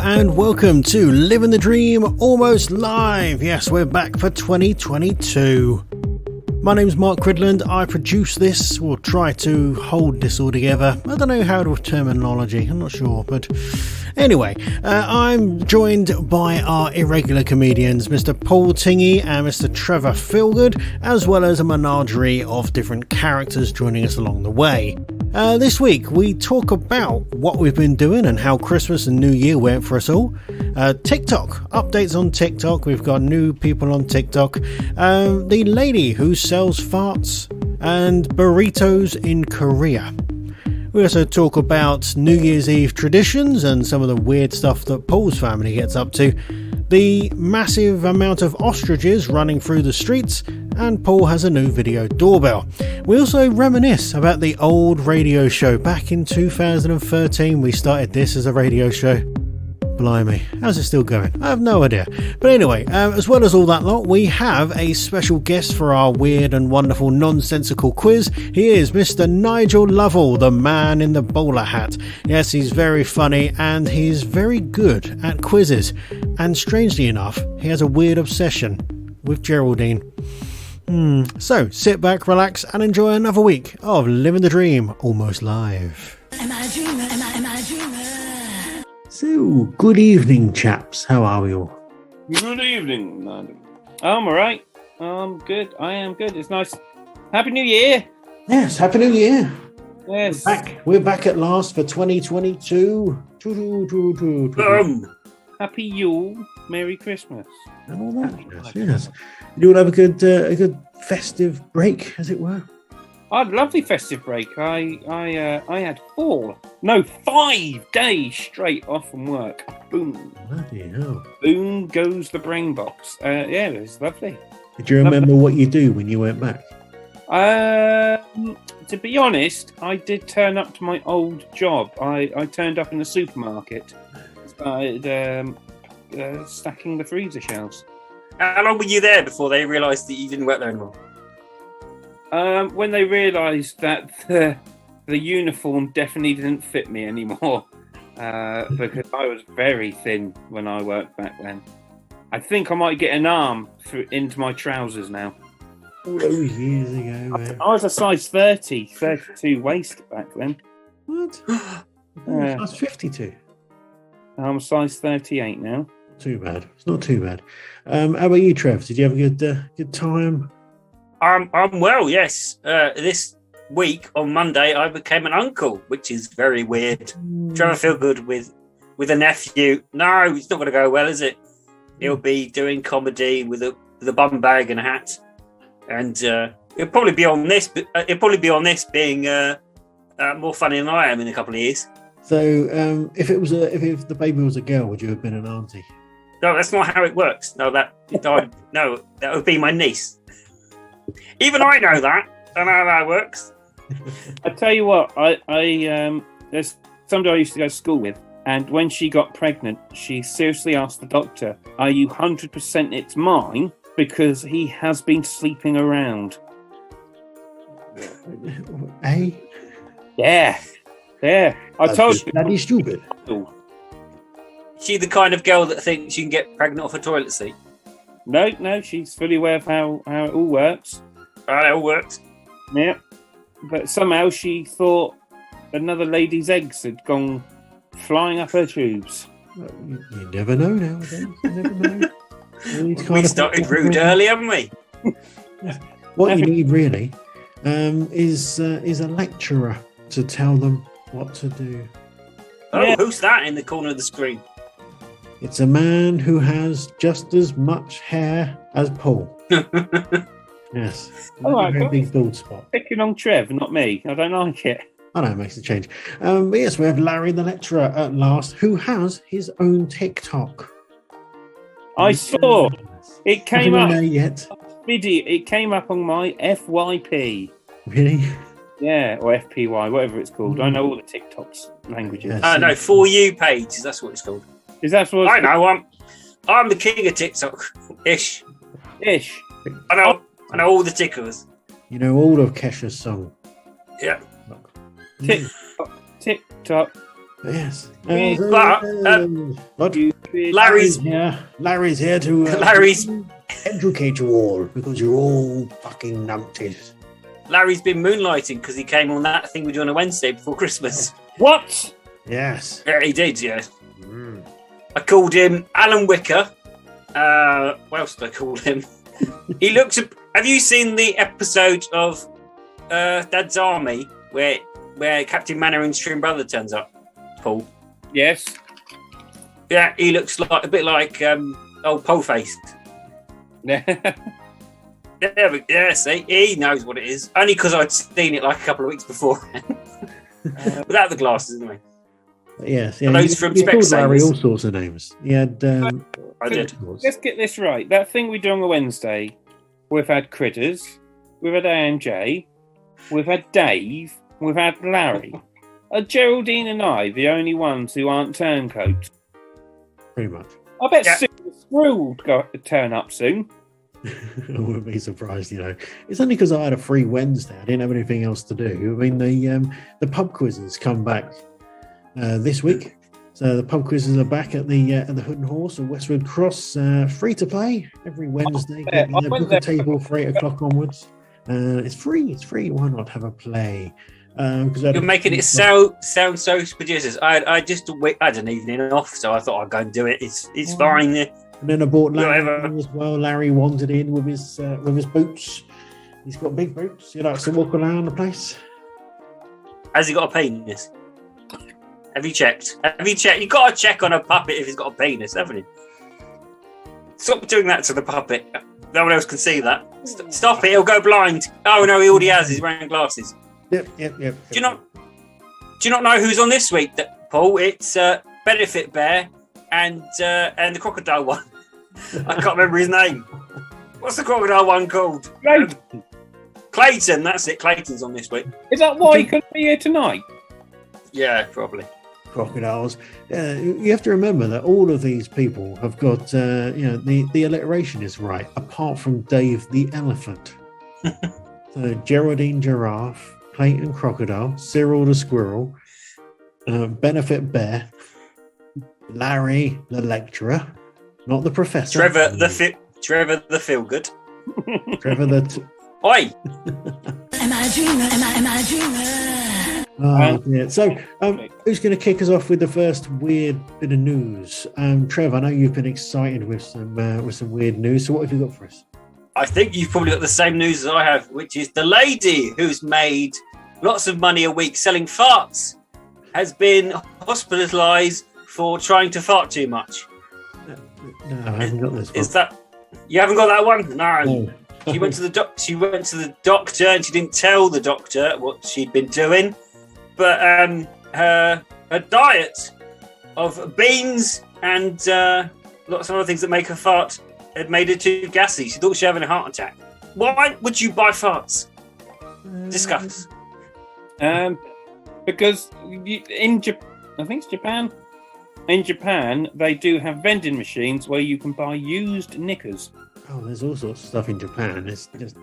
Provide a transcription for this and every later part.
and welcome to Living the Dream Almost Live. Yes, we're back for 2022. My name's Mark Cridland. I produce this, or try to hold this all together. I don't know how to terminology, I'm not sure, but anyway, I'm joined by our irregular comedians, Mr. Paul Tingy and Mr. Trevor Feelgood, as well as a menagerie of different characters joining us along the way. This week we talk about what we've been doing and how Christmas and New Year went for us all. TikTok, updates on TikTok. We've got new people on TikTok. The lady who sells farts and burritos in Korea. We also talk about New Year's Eve traditions and some of the weird stuff that Paul's family gets up to. The massive amount of ostriches running through the streets, and Paul has a new video doorbell. We also reminisce about the old radio show. Back in 2013 we started this as a radio show. Blimey, how's it still going? I have no idea. But anyway, as well as all that lot, we have a special guest for our weird and wonderful non-sensical quiz. He is Mr. Nigel Lovell, the man in the bowler hat. Yes, he's very funny and he's very good at quizzes. And strangely enough, he has a weird obsession with Geraldine. So, sit back, relax and enjoy another week of Living the Dream Almost Live. Am I a dreamer? Am I a dreamer? So, good evening, chaps. How are we all? Good evening, madam. I'm alright. I'm good. I am good. It's nice. Happy New Year. Yes, Happy New Year. Yes. We're back at last for 2022. Happy Yule. Merry Christmas. And all that. Yes. You all have a good festive break, as it were? I had a lovely festive break. I had 5 days straight off from work. Boom. Bloody hell. Boom goes the brain box. Yeah, it was lovely. Did you remember what you do when you went back? To be honest, I did turn up to my old job. I turned up in the supermarket. Started stacking the freezer shelves. How long were you there before they realised that you didn't work there anymore? When they realised that the uniform definitely didn't fit me anymore, because I was very thin when I worked back then. I think I might get an arm into my trousers now. All those years ago, man. I was a size 32 waist back then. What? I was 52. I'm a size 38 now. Too bad. It's not too bad. How about you, Trev? Did you have a good time? I'm well, yes. This week on Monday, I became an uncle, which is very weird. Trying to feel good with a nephew. No, it's not going to go well, is it? He'll be doing comedy with a bum bag and a hat, and it'll probably be on this. But it'll probably be on this being more funny than I am in a couple of years. So, if the baby was a girl, would you have been an auntie? No, that's not how it works. No, that would be my niece. Even I know that. I know how that works. I tell you what, I there's somebody I used to go to school with, and when she got pregnant, she seriously asked the doctor, "Are you 100% it's mine?" Because he has been sleeping around. Eh? Yeah. I told you. That is stupid. She the kind of girl that thinks you can get pregnant off a toilet seat? No, she's fully aware of how it all works. It all works. Yeah. But somehow she thought another lady's eggs had gone flying up her tubes. Well, you never know nowadays. You never know. We started rude early, haven't we? What you need really is a lecturer to tell them what to do. Oh, yeah. Who's that in the corner of the screen? It's a man who has just as much hair as Paul. Yes. All right, a very big bald spot. Picking on Trev, not me. I don't like it. I know, it makes a change. But yes, we have Larry the lecturer at last, who has his own TikTok. I saw it came up. Yet. Video. It came up on my FYP. Really? Yeah, or FPY, whatever it's called. I know all the TikTok's languages. Yes. No, For You page. That's what it's called. Is that what? I know. I'm the king of TikTok. Ish. I know all the tickers. You know all of Kesha's song. Yeah. TikTok. Yes. But Larry's here to Larry's educate you all because you're all fucking numpties. Larry's been moonlighting because he came on that thing we do on a Wednesday before Christmas. What? Yes. Yeah, he did. Yeah. I called him Alan Wicker. What else did I call him? He looked. Have you seen the episode of Dad's Army where Captain Mannering's twin brother turns up? Paul. Yes. Yeah, he looks like a bit like old Pole-faced. Yeah, see, he knows what it is. Only because I'd seen it like a couple of weeks before. Without the glasses, anyway. Yes, yeah. Those from you called Larry Specsavers. all sorts of names. He had. I did. Let's get this right. That thing we do on a Wednesday, we've had Critters, we've had AMJ, we've had Dave, we've had Larry. Are Geraldine and I the only ones who aren't turncoats? Pretty much. I bet soon the Squirrel will turn up soon. I wouldn't be surprised, It's only because I had a free Wednesday. I didn't have anything else to do. I mean, the pub quizzes come back this week. So the pub quizzes are back at the Hood and Horse at Westwood Cross, free to play every Wednesday. Book a table for 8 o'clock onwards. It's free. It's free. Why not have a play? You're making it sound so producers. I had an evening off, so I thought I'd go and do it. It's fine. And then I bought Larry as well. Larry wandered in with his boots. He's got big boots. He likes to walk around the place. Has he got a penis? Have you checked? You've got to check on a puppet if he's got a penis, haven't you? Stop doing that to the puppet. No one else can see that. Stop it, he'll go blind. Oh no, he already has. He's wearing glasses. Yep. Do you not know who's on this week, Paul? It's Benefit Bear and the crocodile one. I can't remember his name. What's the crocodile one called? Clayton. That's it. Clayton's on this week. Is that why he couldn't be here tonight? Yeah, probably. Crocodiles. You have to remember that all of these people have got, the alliteration is right, apart from Dave the elephant. So Geraldine giraffe, Clayton crocodile, Cyril the squirrel, Benefit bear, Larry the lecturer, not the professor. Trevor the feel good. Trevor the. Oi! Am I a dreamer? Am I a dreamer? Yeah. So, who's going to kick us off with the first weird bit of news? Trev, I know you've been excited with some weird news. So, what have you got for us? I think you've probably got the same news as I have, which is the lady who's made lots of money a week selling farts has been hospitalised for trying to fart too much. No, I haven't got this one. Is that you haven't got that one? No. Oh. She went to the doctor and she didn't tell the doctor what she'd been doing. But her diet of beans and lots of other things that make her fart had made her too gassy. She thought she was having a heart attack. Why would you buy farts? Discuss. Because in Japan, they do have vending machines where you can buy used knickers. Oh, there's all sorts of stuff in Japan. It's just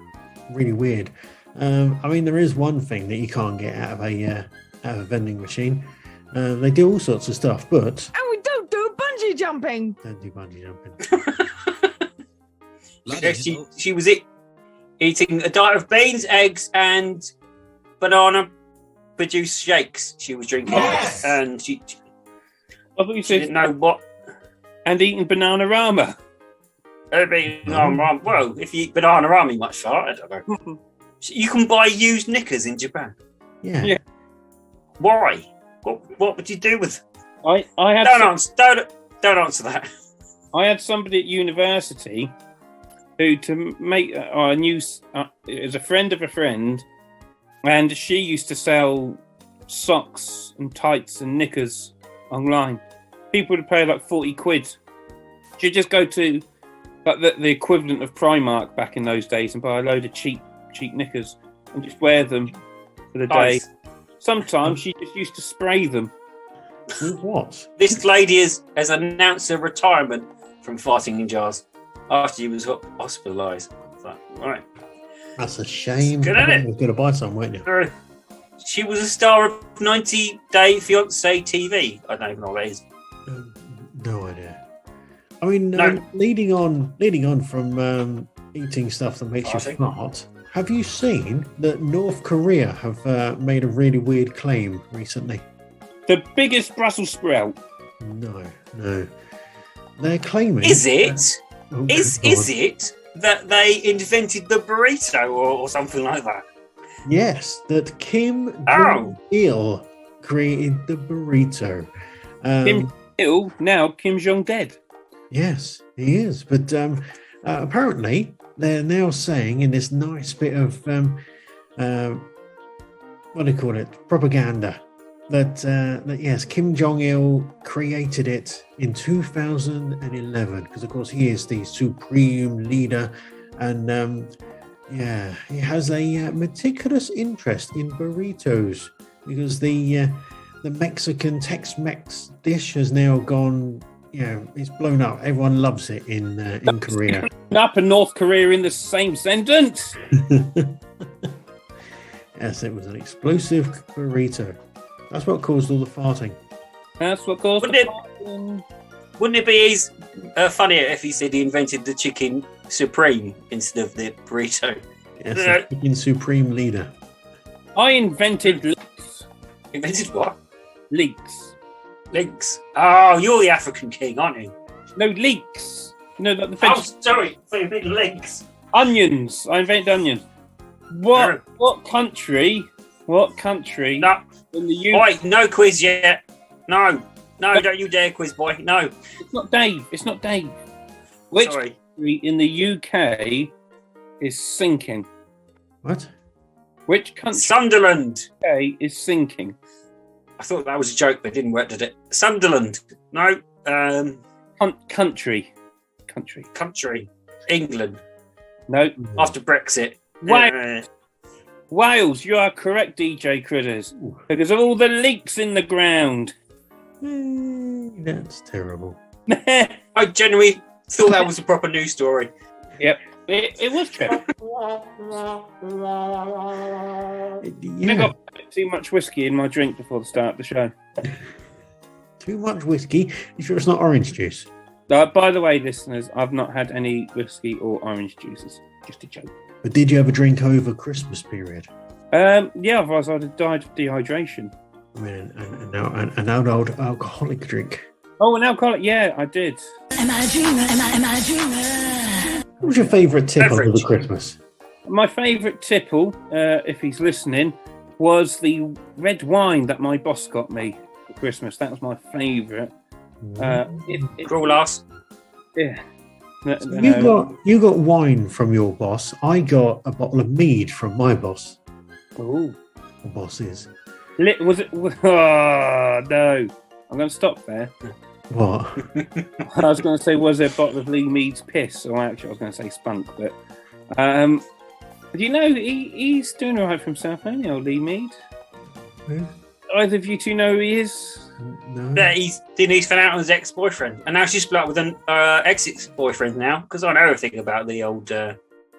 really weird. I mean, there is one thing that you can't get out of a vending machine. They do all sorts of stuff, but And we don't do bungee jumping. don't do bungee jumping. She was eating a diet of beans, eggs, and banana-produced shakes. She was drinking, and she I thought you didn't said know what. and eating Bananarama. Well, if you eat Bananarama, you might fart. I don't know. You can buy used knickers in Japan. Yeah. Why? What would you do with? I had Don't answer that. I had somebody at university who to make a news is a friend of a friend, and she used to sell socks and tights and knickers online. People would pay like 40 quid. She'd just go to like the equivalent of Primark back in those days and buy a load of cheap knickers and just wear them for the day. Nice. Sometimes she just used to spray them. With what? This lady has announced her retirement from farting in jars after she was hospitalised. So, right. That's a shame. Good, isn't it? You were going to buy some, weren't you? She was a star of 90 Day Fiancé TV. I don't even know what that is. No idea. I mean, No. leading on from eating stuff that makes you Farting. fart. Have you seen that North Korea have made a really weird claim recently? The biggest Brussels sprout. No. They're claiming. Is it? Oh, Is good God. it that they invented the burrito or something like that? Yes, that Kim Oh. Jong-il created the burrito. Kim Il, now Kim Jong dead. Yes, he is. But apparently, they're now saying in this nice bit of what do you call it? Propaganda. That yes, Kim Jong-il created it in 2011 because, of course, he is the supreme leader, and he has a meticulous interest in burritos because the Mexican Tex-Mex dish has now gone. It's blown up. Everyone loves it in Korea. Up and North Korea in the same sentence. Yes, it was an explosive burrito. That's what caused all the farting. That's what caused Wouldn't the farting. Wouldn't it be funnier if he said he invented the chicken supreme instead of the burrito? Yes, the chicken supreme leader. I invented leeks. Invented what? Leeks. Links. Oh, you're the African king, aren't you? No, leeks. No, like the Oh, veg- sorry. I thought you meant links. onions. I invented onions. What country? What country No. in the UK? Boy, no quiz yet. No, don't you dare quiz, boy. No. It's not Dave. It's not Dave. Which Sorry. country in the UK is sinking? What? Which country Sunderland. in the UK is sinking? I thought that was a joke, but it didn't work, did it? Sunderland. No. Country. Country. England. No. After Brexit. Wales. Wales. You are correct, DJ Critters. Because of all the leaks in the ground. That's terrible. I genuinely thought that was a proper news story. Yep. It was true. I Yeah, got too much whiskey in my drink before the start of the show. too much whiskey. You sure it's not orange juice? By the way, listeners, I've not had any whiskey or orange juices. Just a joke. But did you have a drink over Christmas period? Yeah, otherwise I'd have died of dehydration. I mean, an old alcoholic drink. Oh, an alcoholic? Yeah, I did. Am I a dreamer? Am I a dreamer? What was your favourite tip over Beverage. Christmas? My favourite tipple, if he's listening, was the red wine that my boss got me for Christmas. That was my favourite. Crawl last. Yeah. You got wine from your boss. I got a bottle of mead from my boss. Ooh. The boss is. Was it? Oh, no. I'm going to stop there. What? I was going to say, was there a bottle of Lee Mead's piss? Or actually, I was going to say spunk. But do you know he's doing all right for himself, ain't he, old Lee Mead? Who? Either of you two know who he is? No. Yeah, he's found out on his ex-boyfriend, and now she's split up with an ex-boyfriend now because I know everything about the old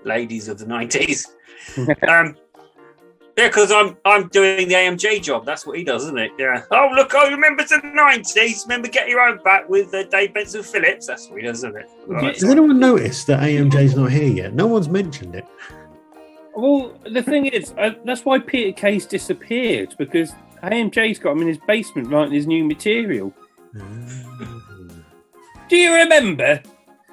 ladies of the 90s. Yeah, because I'm doing the AMJ job. That's what he does, isn't it? Yeah. Oh, look, I remember the 90s. Remember Get Your Own Back with Dave Benson Phillips. That's what he does, isn't it? Right. Has anyone noticed that AMJ's not here yet? No one's mentioned it. Well, the thing is, that's why Peter Kay's disappeared, because AMJ's got him in his basement writing his new material. Do you remember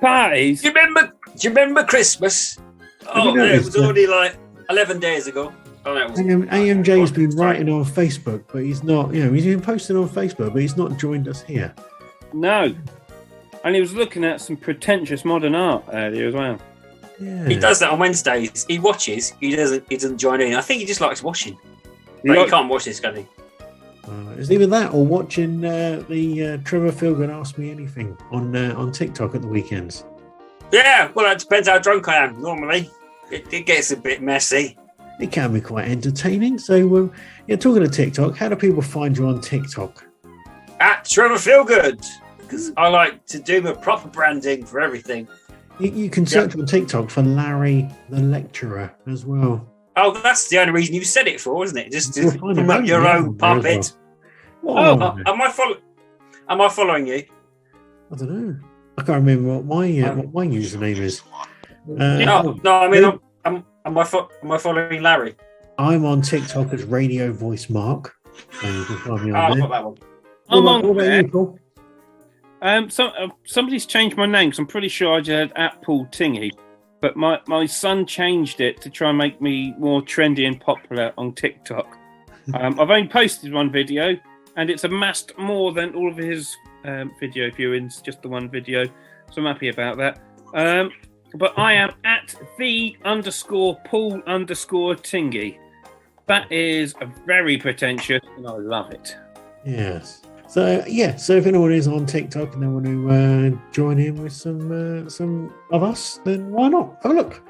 parties? Do you remember Christmas? Oh, you no, it noticed was already like 11 days ago. Oh, no, it was AMJ's been writing on Facebook, but he's not. He's been posting on Facebook, but he's not joined us here. No. And he was looking at some pretentious modern art earlier as well. Yeah. He does that on Wednesdays. He watches. He doesn't join in. I think he just likes watching. But he can't watch this, can he? It's either that or watching the Trevor Philgood Ask Me Anything on TikTok at the weekends. Yeah, well, it depends how drunk I am. Normally, it gets a bit messy. It can be quite entertaining. So, talking to TikTok, how do people find you on TikTok? At Trevor Feelgood, because I like to do the proper branding for everything. You can search on TikTok for Larry the Lecturer as well. Oh, that's the only reason you said it for, wasn't it? Just to You'll find promote it your there own as well. puppet. Oh, Am I following you? I don't know. I can't remember what my username is. No, I mean, am I following Larry? I'm on TikTok as Radio Voice Mark. So you can find me on I've there. got that one. I'm What on about there. you, Paul? Somebody's changed my name because I'm pretty sure I just had Apple Tingy, but my son changed it to try and make me more trendy and popular on TikTok. I've only posted one video, and it's amassed more than all of his video viewings, just the one video. So I'm happy about that. But I am at _Paul_Tingy. That is very pretentious, and I love it. Yes. So if anyone is on TikTok and they want to join in with some of us, then why not? Have a look.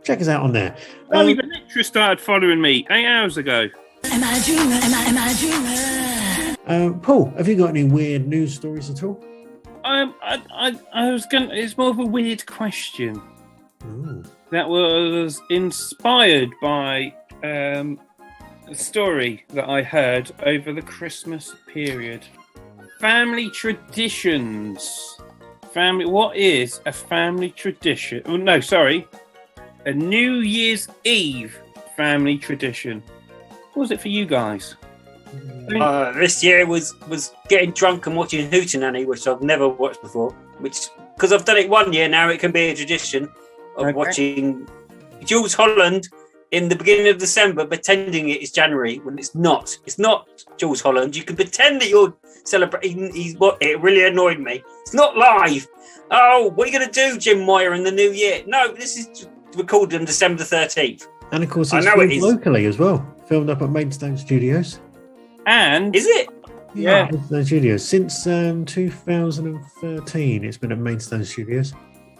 Check us out on there. Only the lecturer started following me 8 hours ago. Am I a dreamer? Am I a dreamer? Paul, have you got any weird news stories at all? I was gonna. It's more of a weird question Ooh. that was inspired by a story that I heard over the Christmas period. Family traditions. What is a family tradition? Oh, no, sorry. A New Year's Eve family tradition. What was it for you guys? This year was getting drunk and watching Hootenanny, which I've never watched before. Which, because I've done it 1 year now, it can be a tradition of watching Jules Holland in the beginning of December, pretending it is January when it's not. It's not Jules Holland. You can pretend that you're celebrating. It really annoyed me. It's not live. Oh, what are you going to do, Jim Moyer, in the new year? No, this is recorded on December 13th. And of course, I it's know it filmed is. locally as well. Filmed up at Maidstone Studios. And Is it? Yeah. Maidstone Studios. Since 2013, it's been at Maidstone Studios.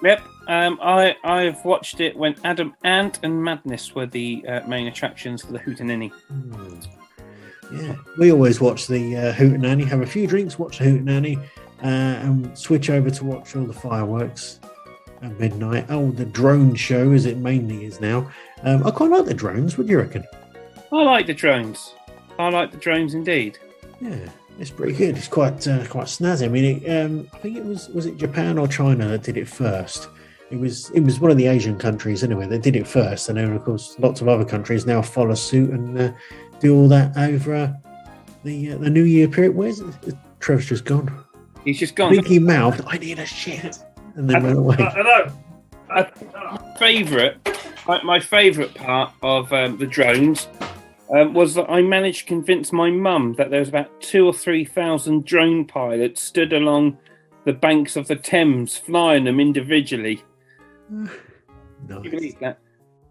Yep, I've watched it when Adam Ant and Madness were the main attractions for the Hootenanny. Yeah, we always watch the Hootenanny, have a few drinks, watch the Hootenanny, and switch over to watch all the fireworks at midnight. Oh, the drone show, as it mainly is now. I quite like the drones. What do you reckon? I like the drones. I like the drones indeed. Yeah, it's pretty good. It's quite snazzy. I mean, I think it was it Japan or China that did it first. It was one of the Asian countries anyway that did it first, and then of course lots of other countries now follow suit and do all that over the New Year period. Where's it? Trev's just gone. He's just gone. Blinky mouthed, "I need a shit," and then went away. I know. My favourite part of the drones was that I managed to convince my mum that there was about 2,000 or 3,000 drone pilots stood along the banks of the Thames, flying them individually. Can you Nice. believe that?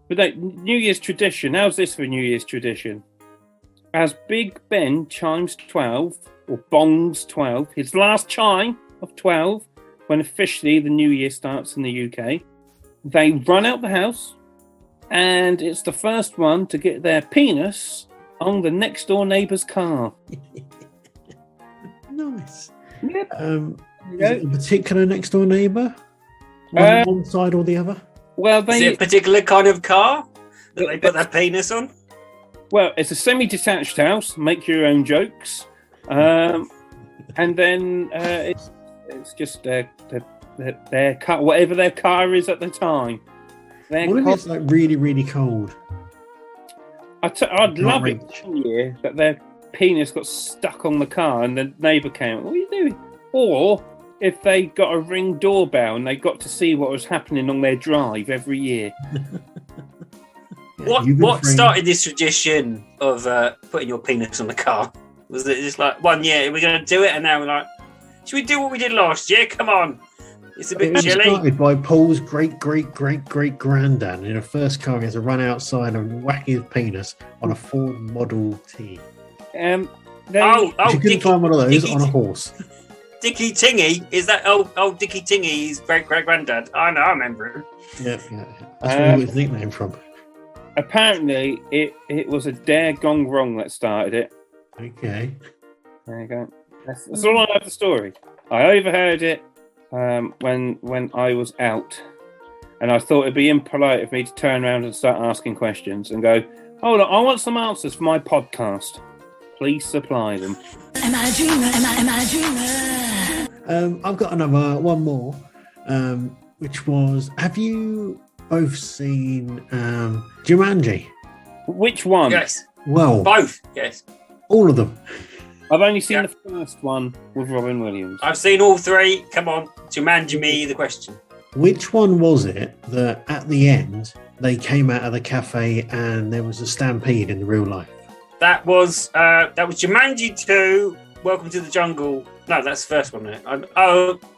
But New Year's tradition. How's this for New Year's tradition? As Big Ben chimes 12, or bongs 12, his last chime of 12, when officially the New Year starts in the UK, they run out the house, and it's the first one to get their penis on the next door neighbour's car. Nice. Yep. Is it a particular next door neighbour? One side or the other? Well, Is it a particular kind of car that they put their penis on? Well, it's a semi-detached house. Make your own jokes, and then it's just their car, whatever their car is at the time. What if it's like really, really cold? I'd love it reach. one year that their penis got stuck on the car and the neighbour came. What are you doing? Or if they got a Ring doorbell and they got to see what was happening on their drive every year. What started this tradition of putting your penis on the car? Was it just like 1 year we're going to do it, and now we're like, should we do what we did last year? Come on, it's a bit It was chilly. started by Paul's great granddad. In a first car, he has to run outside and whack his penis on a Ford Model T. They, Oh, You couldn't find one of those Dickie- on a horse. Dickie Tingy, is that old Dickie Tingy's great granddad? I know, I remember him. Yeah. That's where he got his nickname from. apparently, it was a dare gone wrong that started it. Okay. There you go. That's all I know of the story. I overheard it when I was out, and I thought it'd be impolite of me to turn around and start asking questions and go, Hold on, I want some answers for my podcast. Please supply them. Am I a dreamer? Am I a dreamer? I've got another one more, which was, have you both seen Jumanji? Which one? Yes. Well, Both. Yes. all of them. I've only seen the first one with Robin Williams. I've seen all three. Come on, Jumanji me the question. Which one was it that at the end they came out of the cafe and there was a stampede in real life? That was Jumanji 2. Welcome to the Jungle. No, that's the first one.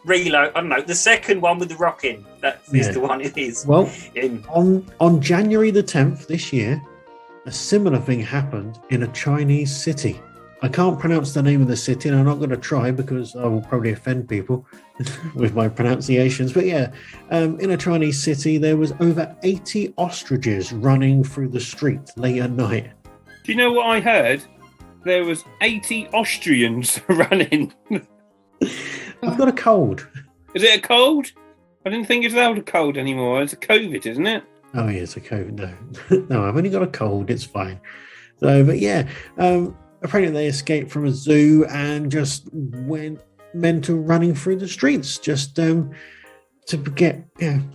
Reload. I don't know. The second one with the rock in. That is the one it is. Well, on January the 10th this year, a similar thing happened in a Chinese city. I can't pronounce the name of the city, and I'm not going to try because I will probably offend people with my pronunciations. But yeah, in a Chinese city, there was over 80 ostriches running through the street late at night. Do you know what I heard? There was 80 Austrians running. I've got a cold. Is it a cold? I didn't think it's a cold anymore. It's a COVID, isn't it? Oh yeah, it's a COVID. No, I've only got a cold. It's fine. So, but yeah, apparently they escaped from a zoo and just went mental running through the streets just to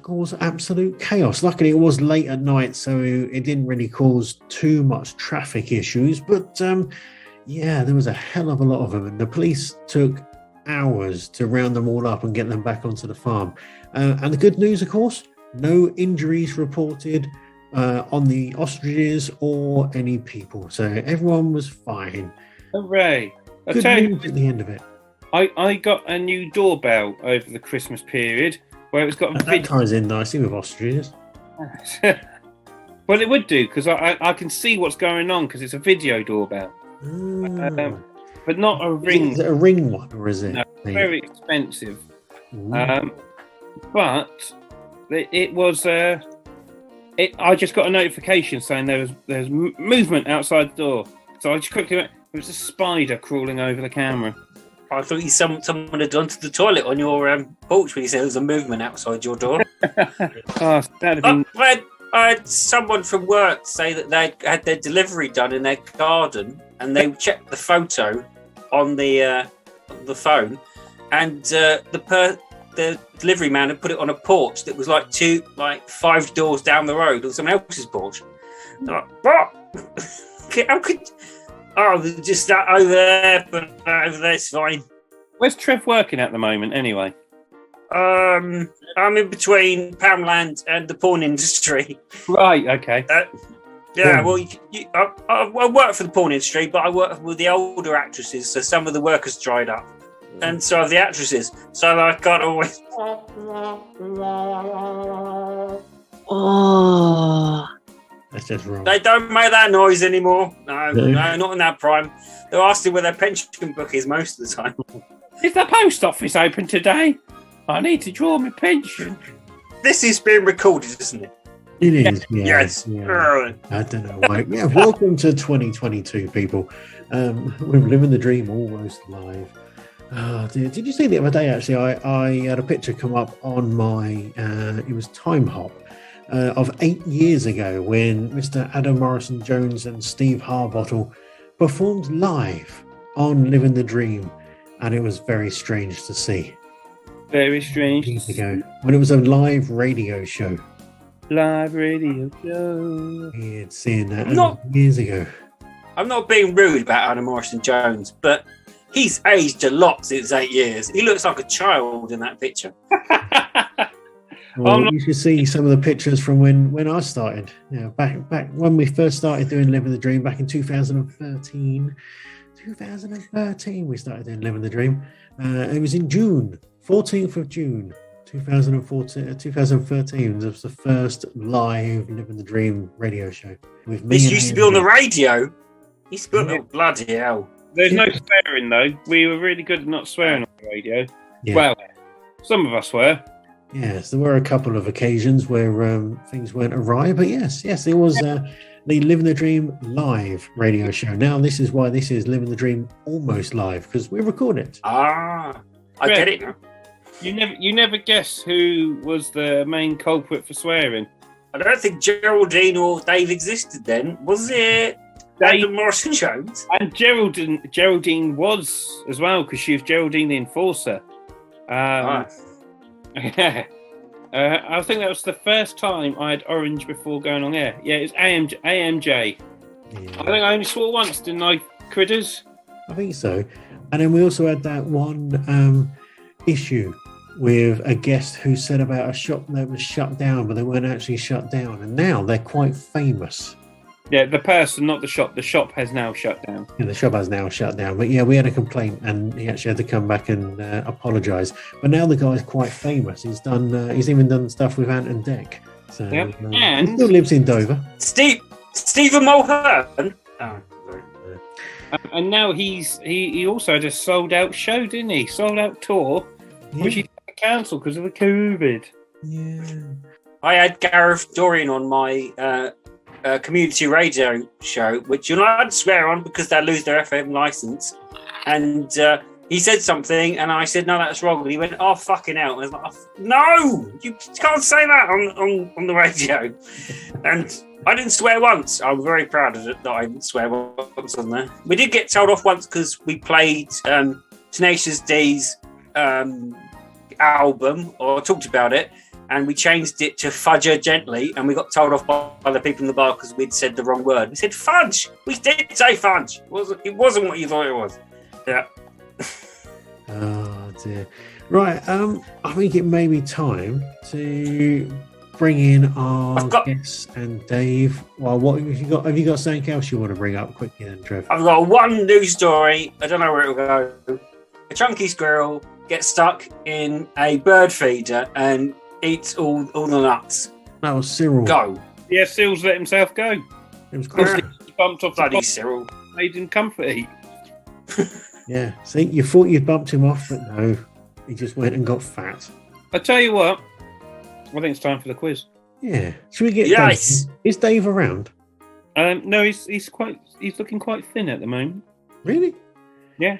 cause absolute chaos. Luckily, it was late at night, so it didn't really cause too much traffic issues. But there was a hell of a lot of them, and the police took hours to round them all up and get them back onto the farm. And the good news, of course, no injuries reported on the ostriches or any people. So everyone was fine. Hooray. Good news at the end of it. I got a new doorbell over the Christmas period where it's got a That video. ties in nicely with ostriches. Well, it would do because I can see what's going on because it's a video doorbell. But not a ring. Is it a ring one or is it? No, very expensive. Ooh. But it was. I just got a notification saying there's movement outside the door. So I just quickly went. It was a spider crawling over the camera. I thought someone had gone to the toilet on your porch when you said there was a movement outside your door. Oh, that'd have been. I had someone from work say that they had their delivery done in their garden, and they checked the photo on the phone, and the delivery man had put it on a porch that was like 5 doors down the road on someone else's porch. They're like, what? How could? Oh, just that over there, but over there's fine. Where's Trev working at the moment, anyway? I'm in between Poundland and the porn industry. Right. Okay. Well, I work for the porn industry, but I work with the older actresses, so some of the work has dried up. And so have the actresses. So I can't always. Oh. That's just wrong. They don't make that noise anymore. No, not in that prime. They're asking where their pension book is most of the time. Is the post office open today? I need to draw my pension. This is being recorded, isn't it? It is. Yes. Yeah. I don't know why. Yeah. Welcome to 2022, people. We're living the dream almost live. Oh, dear. Did you see the other day? Actually, I had a picture come up on my. It was Time Hop. Of 8 years ago when Mr. Adam Morrison Jones and Steve Harbottle performed live on Living the Dream, and it was very strange to see. Very strange. Years ago, when it was a live radio show. Live radio show. We had seen that years ago. I'm not being rude about Adam Morrison Jones, but he's aged a lot since 8 years. He looks like a child in that picture. Well, you should see some of the pictures from when I started. Yeah, back when we first started doing Living the Dream back in 2013. 2013 we started doing Living the Dream. It was in June, 14th of June, 2013. It was the first live Living the Dream radio show. With me. This used to be on the radio. Used to be on bloody hell. There's no swearing though. We were really good at not swearing on the radio. Yeah. Well, some of us were. Yes, there were a couple of occasions where things went awry, but yes, it was the Living the Dream live radio show. Now, this is why this is Living the Dream almost live, because we record it. I get it now. You never guess who was the main culprit for swearing. I don't think Geraldine or Dave existed then. Was it Dave Morrison Jones? And Geraldine was as well, because she was Geraldine the Enforcer. I think that was the first time I had orange before going on air. Yeah, it was AMJ. Yeah. I think I only swore once, didn't I, Critters? I think so. And then we also had that one issue with a guest who said about a shop that was shut down, but they weren't actually shut down. And now they're quite famous. Yeah, the person, not the shop. The shop has now shut down. Yeah, the shop has now shut down. But yeah, we had a complaint, and he actually had to come back and apologise. But now the guy's quite famous. He's done. He's even done stuff with Ant and Dec. So yep. And he still lives in Dover. Stephen Mulhern. Oh, sorry. And now he also had a sold out show, didn't he? Sold out tour, which he cancelled because of the COVID. Yeah. I had Gareth Dorian on my community radio show, which you're not allowed to swear on because they'll lose their FM license. And he said something, and I said, "No, that's wrong." And he went, "Oh, fucking hell!" And I was like, "No, you can't say that on the radio." And I didn't swear once. I'm very proud of it that I didn't swear once on there. We did get told off once because we played Tenacious D's album, or talked about it, and we changed it to Fudger Gently, and we got told off by the people in the bar because we'd said the wrong word. We said fudge. We did say fudge. It wasn't what you thought it was. Yeah. Oh dear. Right. I think it may be time to bring in our guest and Dave. Well, what have you got? Have you got something else you want to bring up quickly then, Trev? I've got one news story. I don't know where it'll go. A chunky squirrel gets stuck in a bird feeder and eats all the nuts. That was Cyril. Go. Yeah, Cyril's let himself go. It was cool. He bumped off Bloody Cyril. Made him comfort eat. Yeah. See, you thought you'd bumped him off, but no. He just went and got fat. I tell you what. I think it's time for the quiz. Yeah. Should we get Yes. Dave? Is Dave around? No, he's looking quite thin at the moment. Really? Yeah.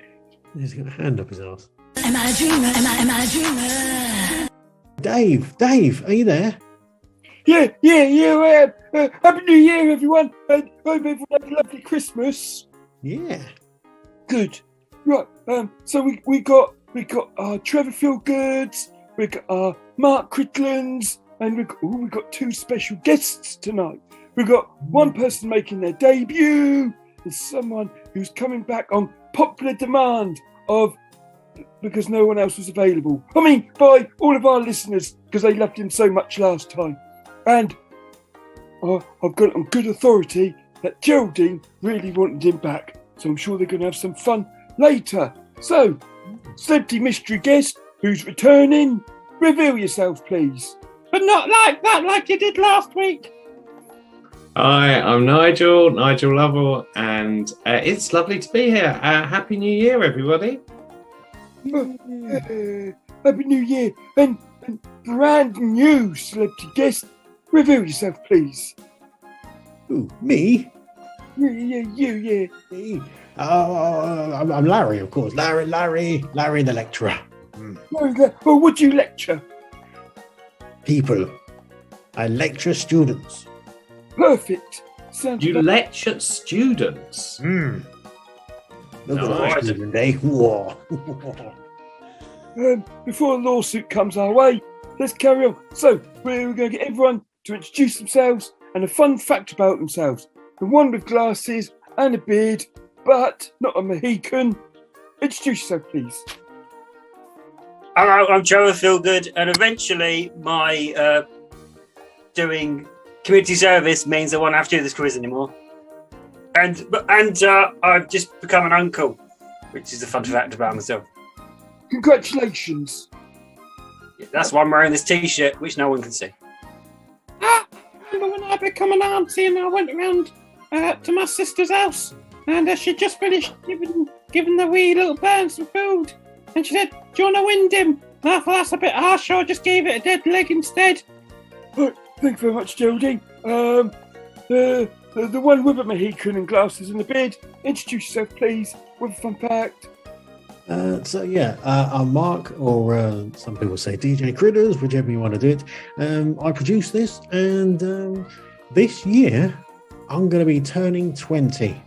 He's got a hand up his arse. Am I a dreamer? Am I a dreamer? Dave, are you there? Yeah, I am. Happy New Year, everyone. And hope everyone had a lovely Christmas. Yeah. Good. Right. So we got Trevor Feelgoods, we got Mark Critlands, and we got two special guests tonight. We got one person making their debut, and someone who's coming back on popular demand because no one else was available. I mean, by all of our listeners, because they loved him so much last time. And I've got on good authority that Geraldine really wanted him back. So I'm sure they're going to have some fun later. So, celebrity mystery guest who's returning, reveal yourself, please. But not like that, like you did last week. Hi, I'm Nigel Lovell, and it's lovely to be here. Happy New Year, everybody. Happy New Year. And brand new celebrity guest, reveal yourself, please. Ooh, me? Yeah, you. Me? I'm Larry, of course. Larry the lecturer. Oh, would you lecture? People. I lecture students. Perfect. Sounds You lecture students. Look Nice. at our student, eh? Whoa. Before a lawsuit comes our way, let's carry on. So, we're going to get everyone to introduce themselves and a fun fact about themselves. The one with glasses and a beard, but not a Mohican. Introduce yourself, please. Hello, I'm Trevor Feelgood, and eventually my doing community service means I won't have to do this quiz anymore. And I've just become an uncle, which is a fun fact about myself. Congratulations. That's why I'm wearing this T-shirt, which no one can see. I remember when I became an auntie and I went around to my sister's house, and she just finished giving the wee little bird some food, and she said, "Do you want to wind him?" And I thought that's a bit harsh, so I just gave it a dead leg instead. Right, thank you very much, Geraldine. The one with a Mohican and glasses and a beard. Introduce yourself, please, with a fun fact. I'm Mark, or some people say DJ Critters, whichever you want to do it. I produce this, and this year I'm going to be turning 20. Times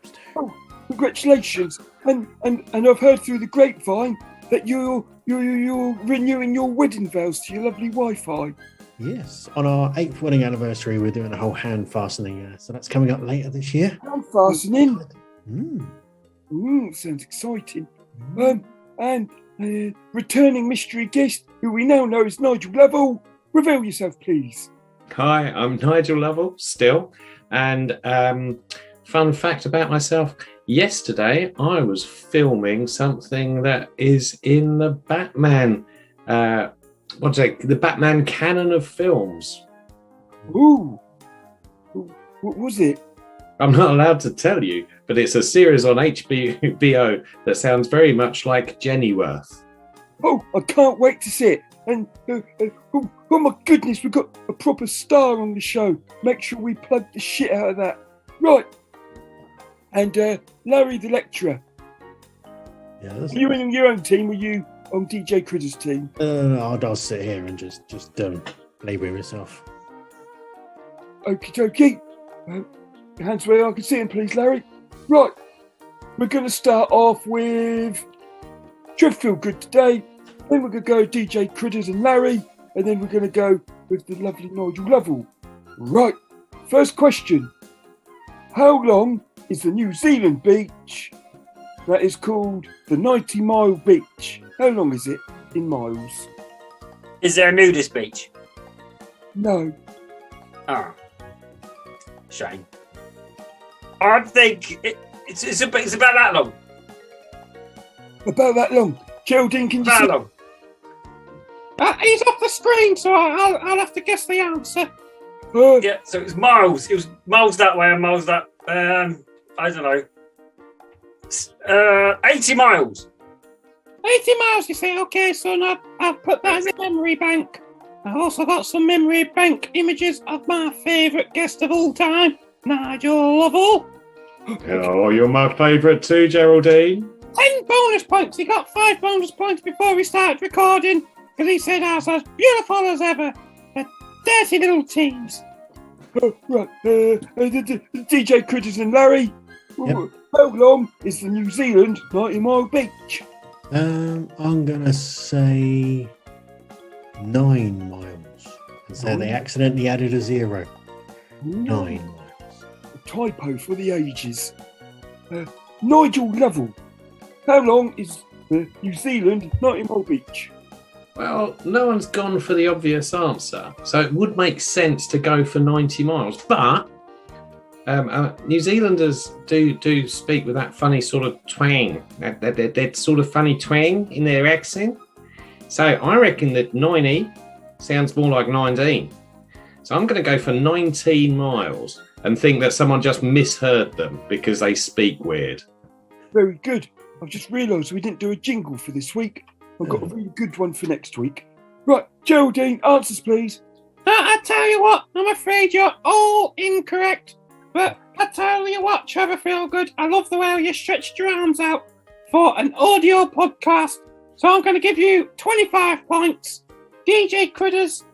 2. Oh, congratulations! And I've heard through the grapevine that you're renewing your wedding vows to your lovely Wi-Fi. Yes, on our 8th wedding anniversary, we're doing a whole hand fastening, so that's coming up later this year. Hand fastening. Mm. Sounds exciting. And returning mystery guest, who we now know is Nigel Lovell. Reveal yourself, please. Hi, I'm Nigel Lovell, still. And fun fact about myself, yesterday I was filming something that is in the Batman, the Batman canon of films. Ooh. What was it? I'm not allowed to tell you, but it's a series on HBO that sounds very much like Jennyworth. Oh, I can't wait to see it. And oh my goodness, we've got a proper star on the show. Make sure we plug the shit out of that. Right. And Larry the lecturer. Yeah, Are you in your own team, or are you on DJ Critter's team? I'll sit here and just play with myself. Okie dokie. Your hands where I can see them, please, Larry. Right. We're going to start off with Trev Feel Good today. Then we're going to go DJ Critters and Larry. And then we're going to go with the lovely Nigel Lovell. Right. First question. How long is the New Zealand beach that is called the 90 Mile Beach? How long is it in miles? Is there a nudist beach? No. Ah. Shame. I think it's about that long. About that long. Geraldine, can you About see? that long. He's off the screen, so I'll have to guess the answer. Yeah, so it was miles. It was miles that way and miles that. I don't know. 80 miles. 80 miles, you say? Okay, son, I'll put that in the memory bank. I've also got some memory bank images of my favourite guest of all time, Nigel Lovell. Oh, you're my favourite too, Geraldine. 10 bonus points. He got 5 bonus points before we started recording because he said I was as beautiful as ever. The dirty little teens. Right. The DJ Critters and Larry. Yep. How long is the New Zealand 90 Mile Beach? I'm gonna say 9 miles. And so they accidentally added a 0. 9 miles. A typo for the ages. Nigel Lovell. How long is the New Zealand 90 Mile Beach? Well, no one's gone for the obvious answer, so it would make sense to go for 90 miles. But New Zealanders do speak with that funny sort of twang, that sort of funny twang in their accent. So I reckon that 90 sounds more like 19. So I'm going to go for 19 miles and think that someone just misheard them because they speak weird. Very good. I've just realised we didn't do a jingle for this week. I've got a really good one for next week. Right, Geraldine, answers please. I tell you what, I'm afraid you're all incorrect. But I tell you what, Trevor Feelgood, I love the way you stretched your arms out for an audio podcast. So I'm going to give you 25 points. DJ Critters,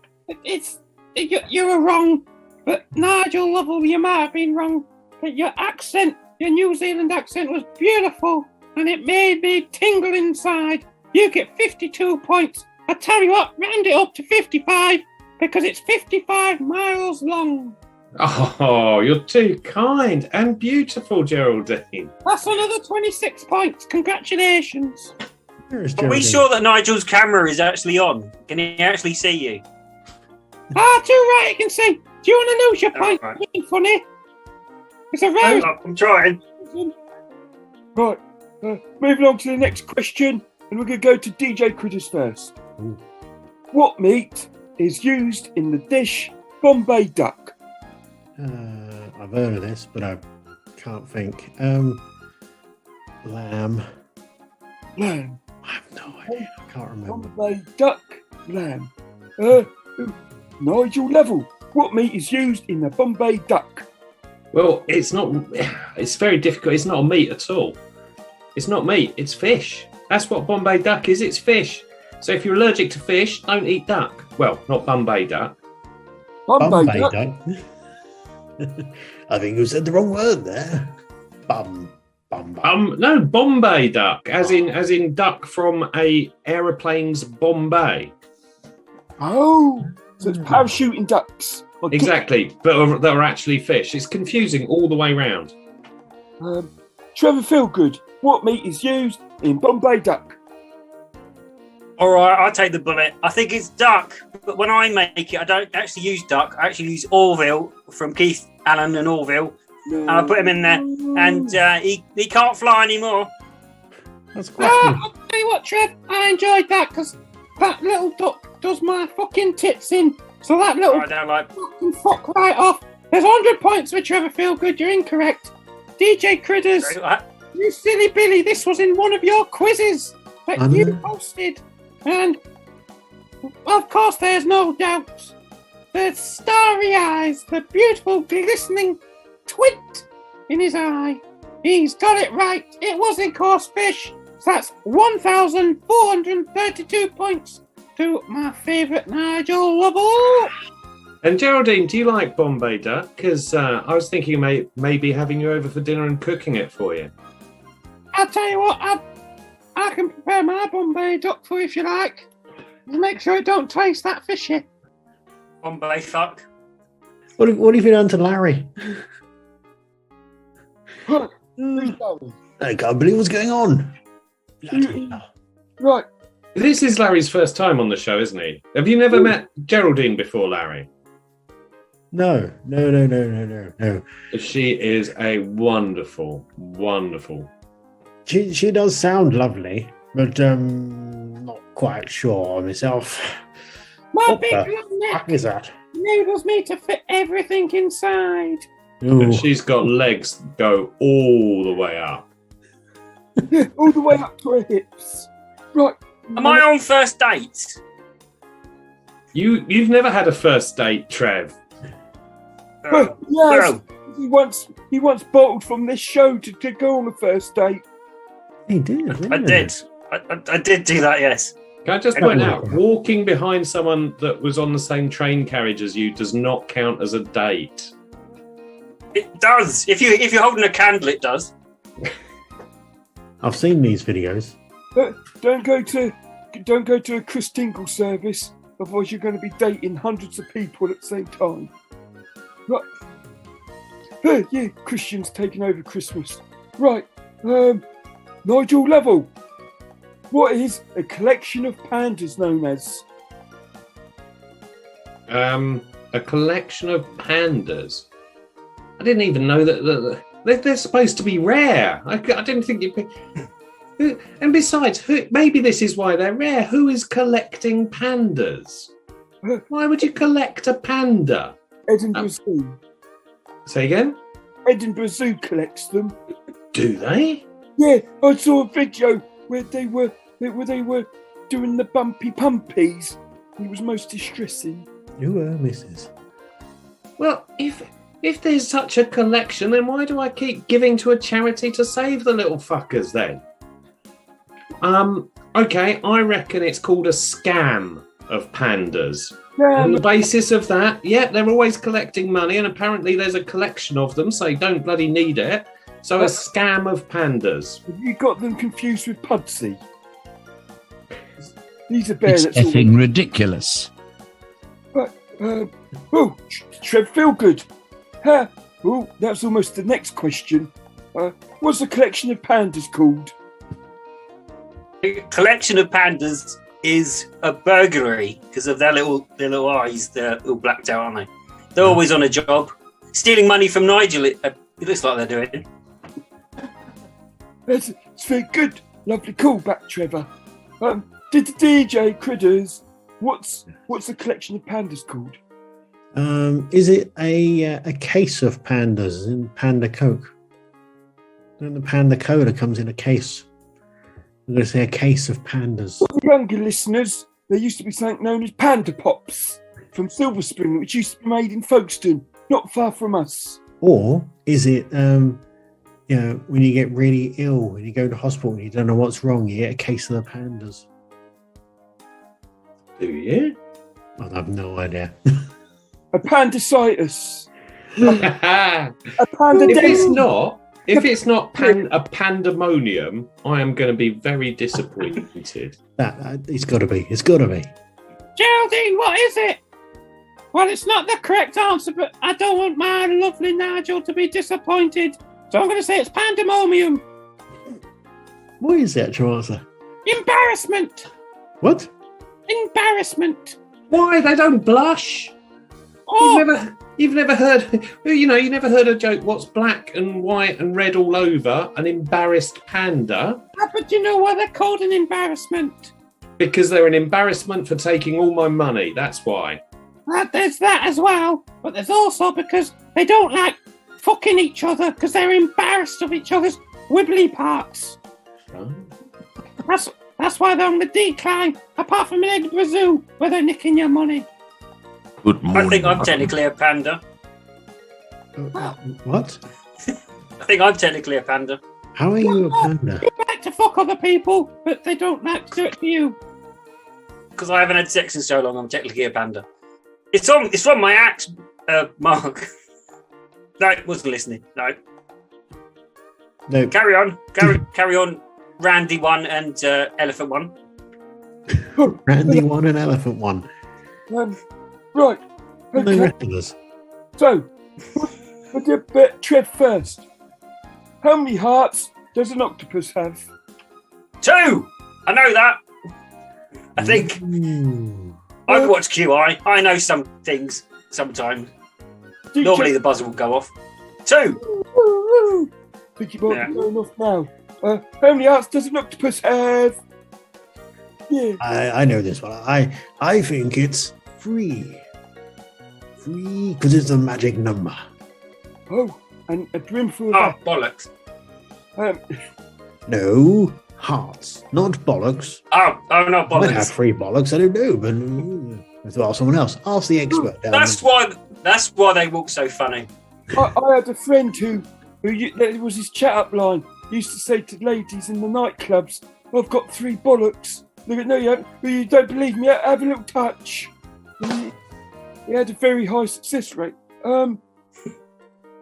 you're wrong. But Nigel Lovell, you might have been wrong. But your accent, your New Zealand accent was beautiful. And it made me tingle inside. You get 52 points. I tell you what, round it up to 55 because it's 55 miles long. Oh, you're too kind and beautiful, Geraldine. That's another 26 points. Congratulations. Are we sure that Nigel's camera is actually on? Can he actually see you? Too right, he can see. Do you want to lose your point? Right. Being funny. It's a very... I'm trying. Right, moving on to the next question, and we're going to go to DJ Critters first. Ooh. What meat is used in the dish Bombay duck? I've heard of this, but I can't think. Lamb. Lamb. I have no idea. I can't remember. Bombay duck, lamb. Nigel Lovell. What meat is used in the Bombay duck? Well, it's not. It's very difficult. It's not a meat at all. It's not meat, it's fish. That's what Bombay duck is, it's fish. So if you're allergic to fish, don't eat duck. Well, not Bombay duck. Bombay duck. I think you said the wrong word there. Bum. No, Bombay duck, as in duck from a aeroplane's Bombay. Oh, so it's parachuting ducks. Exactly, but that are actually fish. It's confusing all the way round. Trevor Feelgood, what meat is used in Bombay duck? All right, I'll take the bullet. I think it's duck, but when I make it, I don't actually use duck. I actually use Orville from Keith Allen and Orville. No. And I put him in there, and he can't fly anymore. That's quite I'll tell you what, Trev, I enjoyed that because that little duck does my fucking tits in. So that little I don't like. fucking fuck right off. There's 100 points for Trevor Feelgood. You're incorrect. DJ Critters, you silly Billy, this was in one of your quizzes that you hosted. And, of course, there's no doubt. The starry eyes, the beautiful glistening twit in his eye. He's got it right. It was in course fish. So that's 1,432 points to my favourite Nigel Lovell. And Geraldine, do you like Bombay duck? Because I was thinking maybe having you over for dinner and cooking it for you. I'll tell you what, I can prepare my Bombay duck for you if you like. Just make sure it don't taste that fishy. Bombay fuck. What have you done to Larry? I can't believe what's going on. Right. This is Larry's first time on the show, isn't he? Have you never met Geraldine before, Larry? No. She is a wonderful. She does sound lovely, but not quite sure myself. My What big the long neck fuck is that? enables me to fit everything inside. Ooh. And she's got legs that go all the way up. Yeah, all the way up to her hips. Right. Am I on first date? You've never had a first date, Trev. Yes. No. He once bottled from this show to go on a first date. He did. I did. I did do that, yes. Can I just point out, walking behind someone that was on the same train carriage as you does not count as a date. It does. If you're holding a candle, it does. I've seen these videos. Don't go to a Chris Dingle service, otherwise you're going to be dating hundreds of people at the same time. Right. Yeah, Christian's taking over Christmas. Right. Nigel Lovell. What is a collection of pandas known as? A collection of pandas. I didn't even know that they're supposed to be rare. I didn't think you'd be... And besides, maybe this is why they're rare. Who is collecting pandas? Why would you collect a panda? Edinburgh Zoo. Say again? Edinburgh Zoo collects them. Do they? Yeah, I saw a video where they were doing the bumpy pumpies. It was most distressing. You were Mrs. Well, if there's such a collection, then why do I keep giving to a charity to save the little fuckers then? Okay, I reckon it's called a scam of pandas. On the basis of that, they're always collecting money, and apparently there's a collection of them, so you don't bloody need it. So a scam of pandas. Have you got them confused with Pudsey? He's a bear It's that's effing ridiculous. Trev Feelgood. That's almost the next question. What's the collection of pandas called? A collection of pandas is a burglary because of their little eyes. They're all blacked out, aren't they? They're always on a job. Stealing money from Nigel, it looks like they're doing. It's very good. Lovely callback, Trevor. Did the DJ Critters, what's the collection of pandas called? Is it a case of pandas in Panda Coke? Then the Panda Cola comes in a case. I'm going to say a case of pandas. For the younger listeners, there used to be something known as Panda Pops from Silver Spring, which used to be made in Folkestone, not far from us. Or is it you know, when you get really ill and you go to hospital and you don't know what's wrong, you get a case of the pandas. Do you? I have no idea. Appendicitis. If Appendicitis. it's not a pandemonium, I am going to be very disappointed. It's got to be. It's got to be. Geraldine, what is it? Well, it's not the correct answer, but I don't want my lovely Nigel to be disappointed. So I'm going to say it's pandemonium. What is the actual answer? Embarrassment. What? Embarrassment. Why? They don't blush. Oh, You've never heard, you never heard a joke, what's black and white and red all over? An embarrassed panda? but you know why they're called an embarrassment? Because they're an embarrassment for taking all my money, that's why. There's that as well, but there's also because they don't like fucking each other because they're embarrassed of each other's wibbly parts. Oh. That's why they're on the decline, apart from in Edinburgh Zoo, where they're nicking your money. Good morning. I think I'm technically a panda. What? I think I'm technically a panda. How are you a panda? You like to fuck other people, but they don't like to do it to you. Because I haven't had sex in so long, I'm technically a panda. It's from my act, Mark. No, wasn't listening. No. Carry on. Carry on. Randy 1 and Elephant 1. Randy 1 and Elephant 1. Right. No Okay. rest of us. So, we'll get Trev first. How many hearts does an octopus have? 2! I know that. I think. Ooh. I've watched QI. I know some things sometimes. Normally the buzzer will go off. 2! Think you might be going off now. How many hearts does an octopus have? Yeah. I know this one. I think it's 3. 3, because it's a magic number. Oh, and a brimful of Bollocks. No, hearts, not bollocks. Oh, no, I might have bollocks. 3 bollocks, I don't know, but let's ask someone else. Ask the expert. down That's why they walk so funny. I had a friend who there was his chat-up line. He used to say to ladies in the nightclubs, I've got 3 bollocks. They go, no, you haven't. Well, you don't believe me? Have a little touch. He had a very high success rate.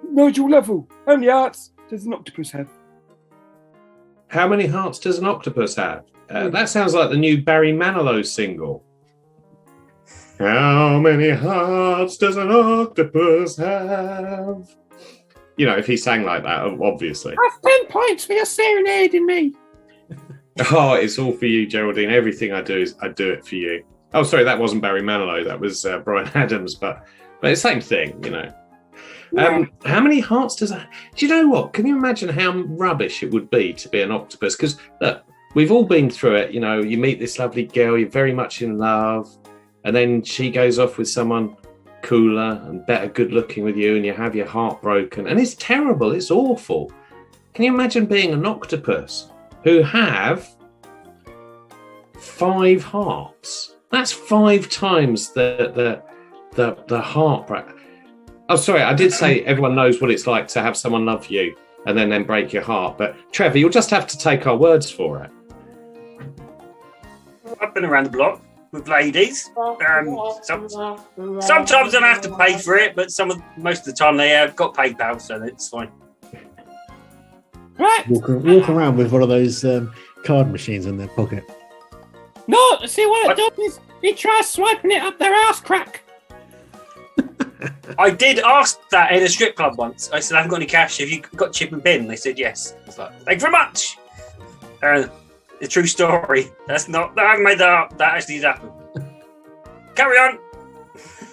Nigel Lovell, how many hearts does an octopus have? How many hearts does an octopus have? That sounds like the new Barry Manilow single. How many hearts does an octopus have? You know, if he sang like that, obviously. That's 10 points for your serenading me. Oh, it's all for you, Geraldine. Everything I do it for you. Oh, sorry, that wasn't Barry Manilow. That was Bryan Adams, but it's the same thing, you know. How many hearts does that? Do you know what? Can you imagine how rubbish it would be to be an octopus? Because we've all been through it. You know, you meet this lovely girl, you're very much in love, and then she goes off with someone cooler and better good looking with you, and you have your heart broken. And it's terrible. It's awful. Can you imagine being an octopus who have 5 hearts? That's 5 times the heartbreak. Oh, sorry, I did say everyone knows what it's like to have someone love you and then break your heart. But Trevor, you'll just have to take our words for it. I've been around the block with ladies. Sometimes I have to pay for it, but most of the time they have got PayPal, so it's fine. Right. Walk around with one of those card machines in their pocket. No, see what it does is he tries swiping it up their ass crack. I did ask that in a strip club once. I said, I haven't got any cash. Have you got chip and pin? They said yes. I was like, thank you very much. A true story. I haven't made that up. That actually did happen. Carry on.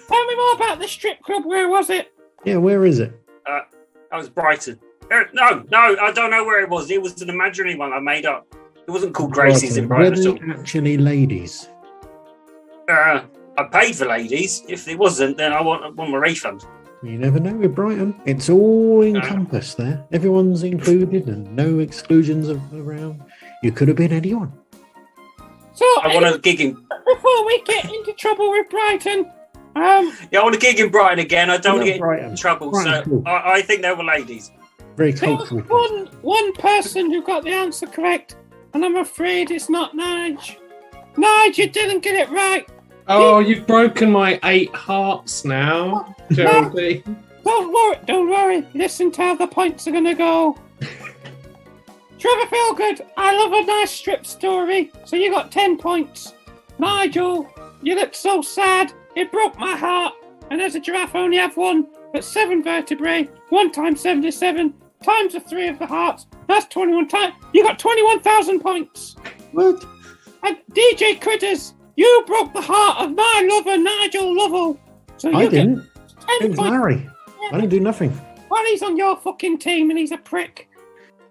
Tell me more about the strip club. Where was it? Yeah, where is it? That was Brighton. No, I don't know where it was. It was an imaginary one I made up. It wasn't called Gracie's in Brighton at all. Were they actually ladies? I paid for ladies. If it wasn't, then I want my refund. You never know with Brighton. It's all encompassed there. Everyone's included and no exclusions around. You could have been anyone. So I want a gig in. Before we get into trouble with Brighton, I want a gig in Brighton again. I don't want to get Brighton. in trouble. Brighton's So cool. I think they were ladies. Very There was cultural. one person who got the answer correct, and I'm afraid it's not Nige. Nige, you didn't get it right. Oh, you've broken my 8 hearts now, Geraldine. Don't worry. Listen to how the points are gonna go. Trevor Feelgood, I love a nice strip story, so you got 10 points. Nigel, you look so sad, it broke my heart. And as a giraffe, I only have one, but 7 vertebrae, 1 times 7 is 7, times the 3 of the hearts, that's 21 times. You got 21,000 points. What? And DJ Critters, you broke the heart of my lover, Nigel Lovell. So I you didn't. get It 10 was points. Larry. I didn't do nothing. Well, he's on your fucking team and he's a prick.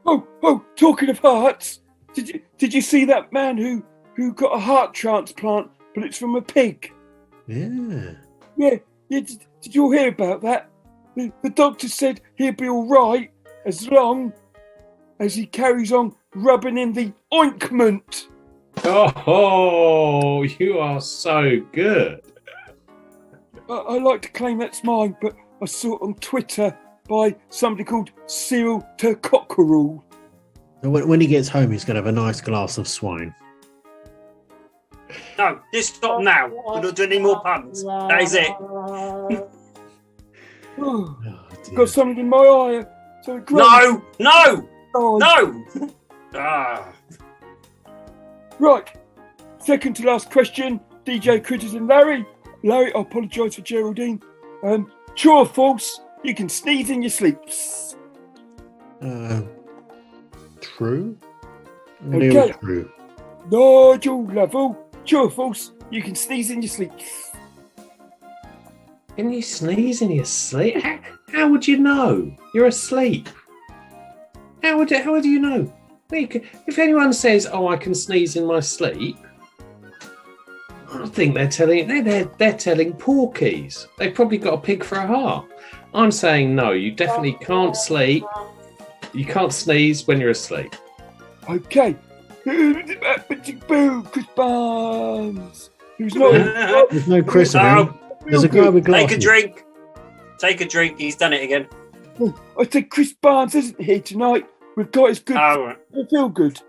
Oh, talking of hearts, did you see that man who got a heart transplant, but it's from a pig? Yeah. Yeah, did you all hear about that? The doctor said he'll be all right as long as he carries on rubbing in the ointment. Oh, you are so good. I like to claim that's mine, but I saw it on Twitter by somebody called Cyril Tercockerel. When he gets home, he's going to have a nice glass of swine. No, just stop now. We're not doing any more puns. That is it. Oh, Oh, dear. got something in my eye. So No! Oh, No! Ah. Right. Second to last question. DJ Critters and Larry. Larry, I apologise for Geraldine. True or false? You can sneeze in your sleep. True? Okay. Nearly true. Nigel Lovell. True or false? You can sneeze in your sleep. Can you sneeze in your sleep? How would you know? You're asleep. How would you know? If anyone says, "Oh, I can sneeze in my sleep," I think they're telling porkies. They've probably got a pig for a heart. I'm saying no. You definitely can't sleep. You can't sneeze when you're asleep. Okay. Boo, Chris Barnes. Who's not? There's no Chris No. around. There's a guy with glasses. Take a drink. Take a drink. He's done it again. I said Chris Barnes isn't here tonight. We've got his good Oh, Trevor Feelgood.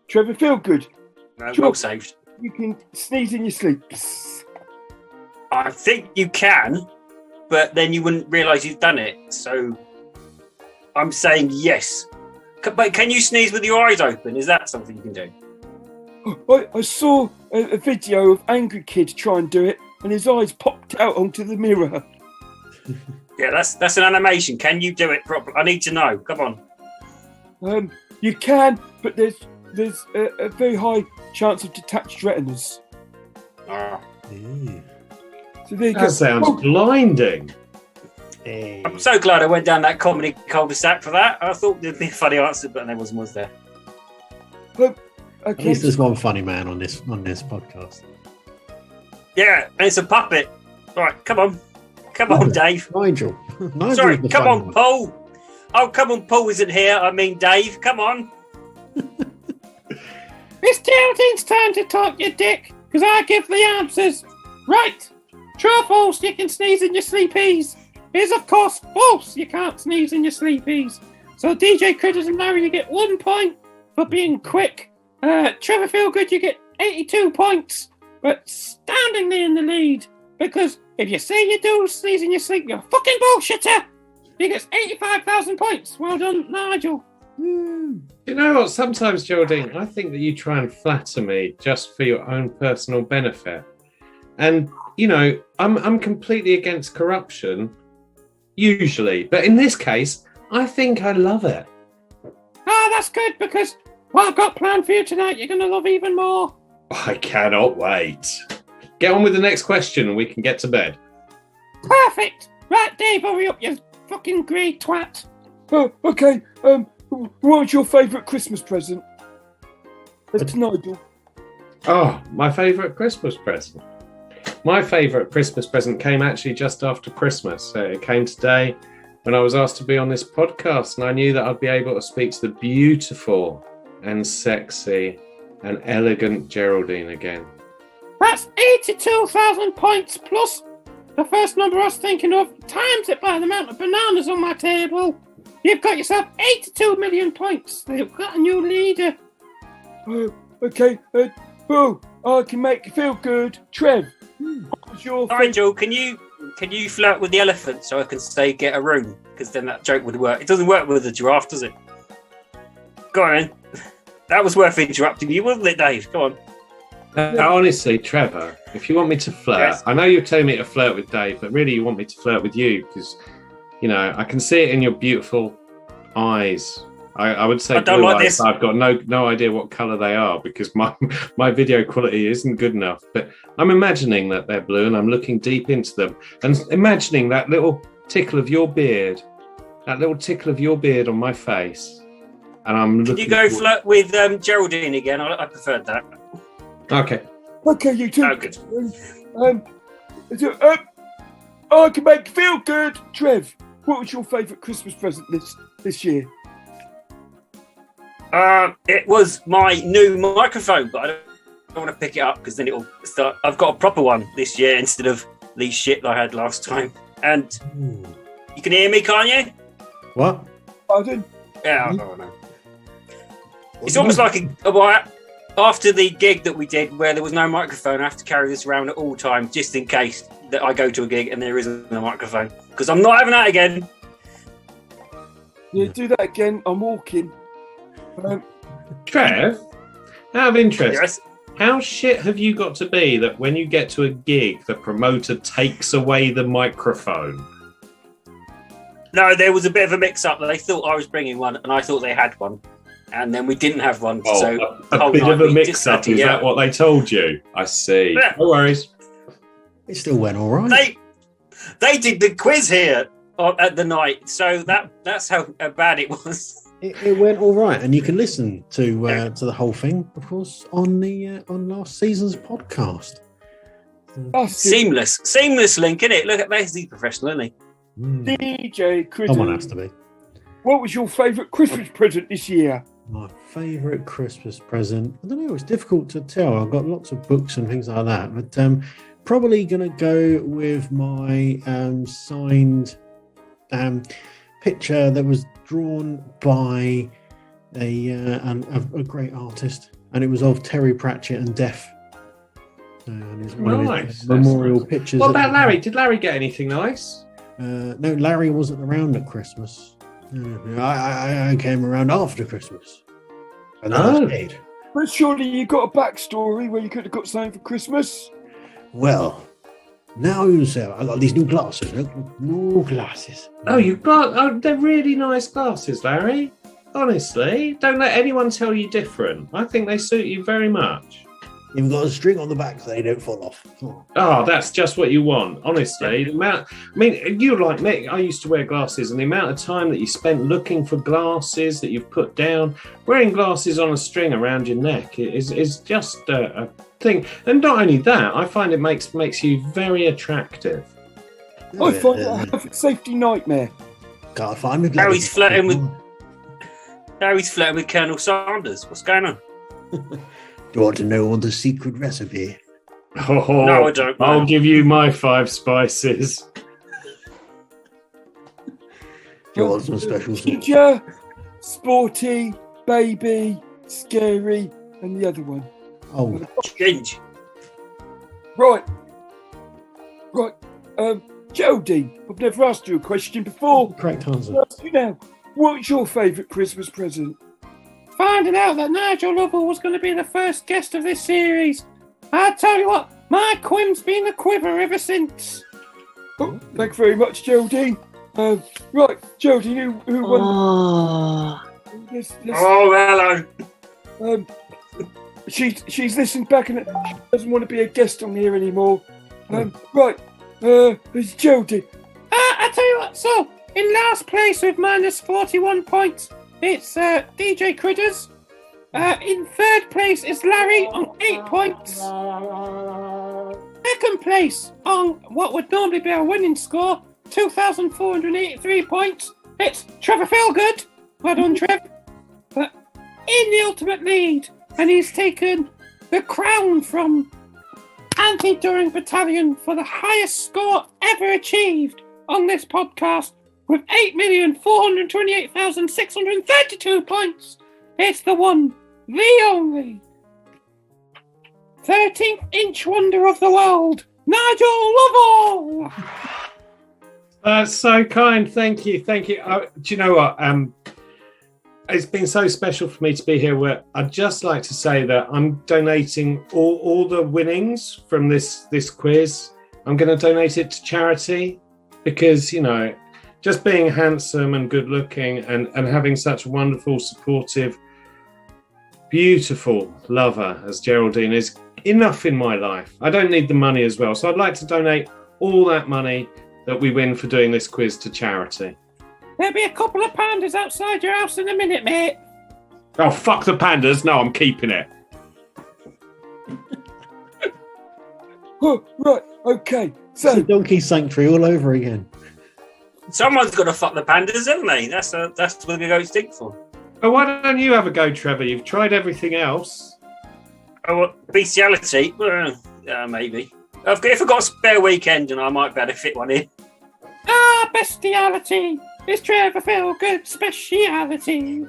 Trevor Feelgood. no, Sure. well saved. You can sneeze in your sleep. I think you can, but then you wouldn't realise you've done it. So I'm saying yes. But can you sneeze with your eyes open? Is that something you can do? I saw a video of Angry Kid try and do it, and his eyes popped out onto the mirror. Yeah, that's an animation. Can you do it properly? I need to know. Come on. You can, but there's a very high chance of detached retinas. Ah. So there you go. That sounds blinding. Hey. I'm so glad I went down that comedy cul-de-sac for that. I thought there'd be a funny answer, but there wasn't, was there? At Okay. least there's one funny man on this podcast. Yeah, and it's a puppet. All right, come on. Come on, Dave. Nigel. Nigel's Sorry, the come funny on, one. Paul. Oh, come on, Paul isn't here. I mean, Dave, come on. It's Geraldine's turn to talk, you dick, because I give the answers. Right. True or false, you can sneeze in your sleepies. Is of course false, you can't sneeze in your sleepies. So DJ Critters and Larry, you get 1 point for being quick. Trevor Feelgood, you get 82 points, but standingly in the lead, because if you say you do sneeze in your sleep, you're a fucking bullshitter. He gets 85,000 points. Well done, Nigel. You know what? Sometimes, Geraldine, I think that you try and flatter me just for your own personal benefit. And, you know, I'm completely against corruption, usually. But in this case, I think I love it. Ah, that's good, because what I've got planned for you tonight, you're going to love even more. I cannot wait. Get on with the next question and we can get to bed. Perfect. Right, Dave, hurry up, you fucking grey twat. Okay. What was your favourite Christmas present? It's Nigel. Oh, my favourite Christmas present. My favourite Christmas present came actually just after Christmas. It came today when I was asked to be on this podcast, and I knew that I'd be able to speak to the beautiful and sexy and elegant Geraldine again. That's 82,000 points plus the first number I was thinking of, times it by the amount of bananas on my table. You've got yourself 82 million points. You've got a new leader. Okay. I can make you feel good. Trev, what was your Nigel, can you flirt with the elephant so I can say get a room? Because then that joke would work. It doesn't work with the giraffe, does it? Go on, then. That was worth interrupting you, wasn't it, Dave? Go on. Honestly, Trevor, if you want me to flirt, Yes. I know you're telling me to flirt with Dave, but really you want me to flirt with you because, you know, I can see it in your beautiful eyes. I would say I don't blue like eyes. this. I've got no idea what colour they are because my video quality isn't good enough. But I'm imagining that they're blue and I'm looking deep into them and imagining that little tickle of your beard on my face. And I'm looking. Can you go flirt with Geraldine again? I preferred that. Okay. Okay, you two. Oh, good. I can make you feel good. Trev, what was your favourite Christmas present this year? It was my new microphone, but I don't want to pick it up because then it'll start. I've got a proper one this year instead of the shit I had last time. And you can hear me, can't you? What? Pardon? Yeah, I don't know. It's almost like after the gig that we did where there was no microphone, I have to carry this around at all times just in case that I go to a gig and there isn't a microphone. Because I'm not having that again. Yeah, do that again. I'm walking. Trev, out of interest, Yes. how shit have you got to be that when you get to a gig, the promoter takes away the microphone? No, there was a bit of a mix-up. They thought I was bringing one and I thought they had one. And then we didn't have one. So the a whole bit night of a we just had mix-up. to Is yell. that what they told you? I see. Yeah. No worries. It still went all right. They did the quiz here at the night, so that's how bad it was. It went all right, and you can listen to the whole thing, of course, on last season's podcast. Seamless link, innit? Look at that, he's professional, isn't he? DJ Critters. Someone has to be. What was your favourite Christmas present this year? My favourite Christmas present. I don't know. It's difficult to tell. I've got lots of books and things like that, but probably going to go with my signed picture that was drawn by a great artist, and it was of Terry Pratchett and Deaf. And it's one of Nice. his memorial pictures. What about Larry? Did Larry get anything nice? No, Larry wasn't around at Christmas. I came around after Christmas. And then I stayed. But surely you got a backstory where you could have got something for Christmas. Well, now you say I got these new glasses. Look, new glasses. Oh, you've got. Oh, they're really nice glasses, Larry. Honestly, don't let anyone tell you different. I think they suit you very much. You've got a string on the back so they don't fall off. Oh, that's just what you want. Honestly, you like me. I used to wear glasses, and the amount of time that you spent looking for glasses that you've put down, wearing glasses on a string around your neck is just a thing. And not only that, I find it makes you very attractive. I find that a health and safety nightmare. Can't find me. Now he's flirting with Colonel Sanders. What's going on? Do you want to know all the secret recipe? Oh, No, I don't. I'll give you my 5 spices. Do you want some special sauce? Ginger, sporty, baby, scary, and the other one. Oh, Ginge. Right. Geraldine, I've never asked you a question before. correct answer. I'll ask you now. What's your favourite Christmas present? Finding out that Nigel Lovell was going to be the first guest of this series. I tell you what, my quim's been a quiver ever since. Oh, thank you very much, Geraldine. Right, Geraldine, who won? This, Oh, hello. she's listened back and she doesn't want to be a guest on here anymore. Right, it's Geraldine. I tell you what, so, in last place with minus 41 points, it's DJ Critters. In third place is Larry on 8 points. Second place on what would normally be a winning score, 2,483 points. It's Trevor Feelgood. Well done, Trev. But in the ultimate lead, and he's taken the crown from Anti-During Battalion for the highest score ever achieved on this podcast with 8,428,632 points. It's the one, the only 13th-inch wonder of the world, Nigel Lovell. That's so kind. Thank you. Do you know what? It's been so special for me to be here. Where I'd just like to say that I'm donating all the winnings from this quiz. I'm going to donate it to charity because, just being handsome and good looking and having such a wonderful, supportive, beautiful lover as Geraldine is enough in my life. I don't need the money as well. So I'd like to donate all that money that we win for doing this quiz to charity. There'll be a couple of pandas outside your house in a minute, mate. Oh, fuck the pandas. No, I'm keeping it. Oh, right, okay. It's So, a donkey sanctuary all over again. Someone's got to fuck the pandas, haven't they? That's what we go extinct for. Oh, why don't you have a go, Trevor? You've tried everything else. Oh, what, bestiality? Well, maybe. If I've got a spare weekend, and I might be able to fit one in. Ah, bestiality. It's Trevor Feelgood speciality.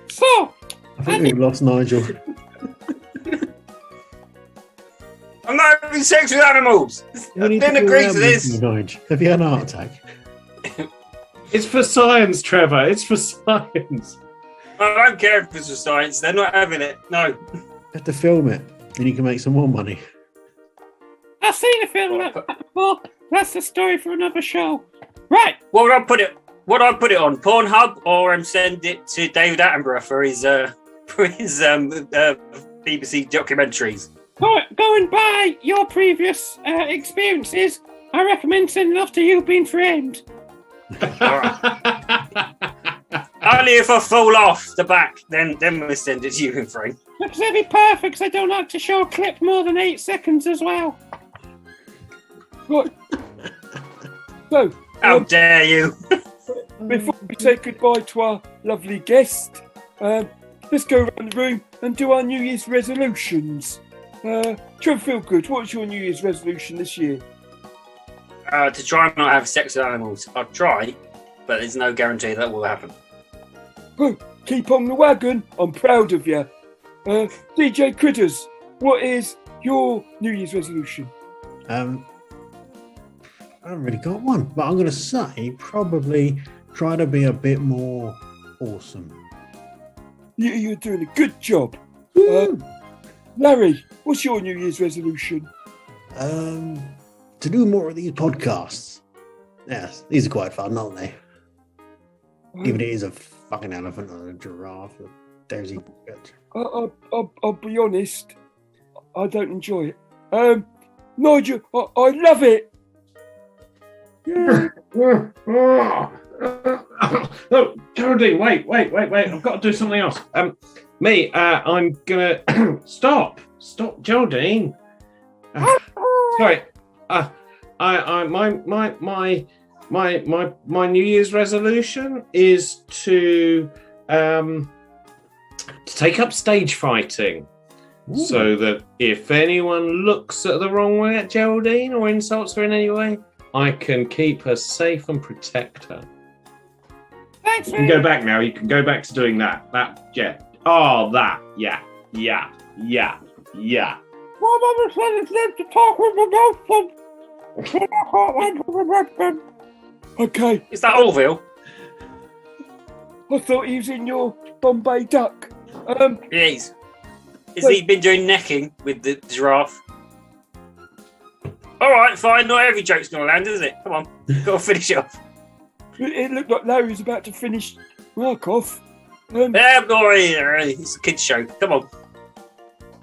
So, I think we've lost Nigel. I'm not having sex with animals. I didn't agree to this. Nigel. Have you had an heart attack? It's for science, Trevor. It's for science. I don't care if it's for science. They're not having it. No. You have to film it, and you can make some more money. I've seen a film like that before. That's the story for another show. Right. What would I put it on? Pornhub, or send it to David Attenborough for his BBC documentaries? Going by your previous experiences, I recommend sending off to You Been Framed. Only if I fall off the back, then we'll send it to You Been Framed. Because they'd be perfect, 'cause I don't like to show a clip more than 8 seconds as well. right. So, How dare you? before we say goodbye to our lovely guest, let's go around the room and do our New Year's resolutions. Trevor Feelgood, what's your New Year's resolution this year? To try and not have sex with animals. I'll try, but there's no guarantee that will happen. Oh, keep on the wagon. I'm proud of you. DJ Critters, what is your New Year's resolution? I haven't really got one, but I'm going to say probably try to be a bit more awesome. You're doing a good job. Larry, what's your New Year's resolution? To do more of these podcasts. Yes, these are quite fun, aren't they? Even it is a fucking elephant or a giraffe or Daisy. I'll be honest, I don't enjoy it. Nigel, I love it. No, Geraldine, wait. I've got to do something else. I'm gonna stop, Geraldine. Sorry. My New Year's resolution is to take up stage fighting. Ooh. So that if anyone looks at the wrong way at Geraldine or insults her in any way, I can keep her safe and protect her. Thanks, you can go back now. You can go back to doing that. Yeah. Oh, that. Yeah. Okay. Is that Orville? I thought he was in your Bombay Duck. He is. Has he been doing necking with the giraffe? All right, fine. Not every joke's going to land, is it? Come on. Got to finish it off. It looked like Larry was about to finish work off. It's a kid's show. Come on.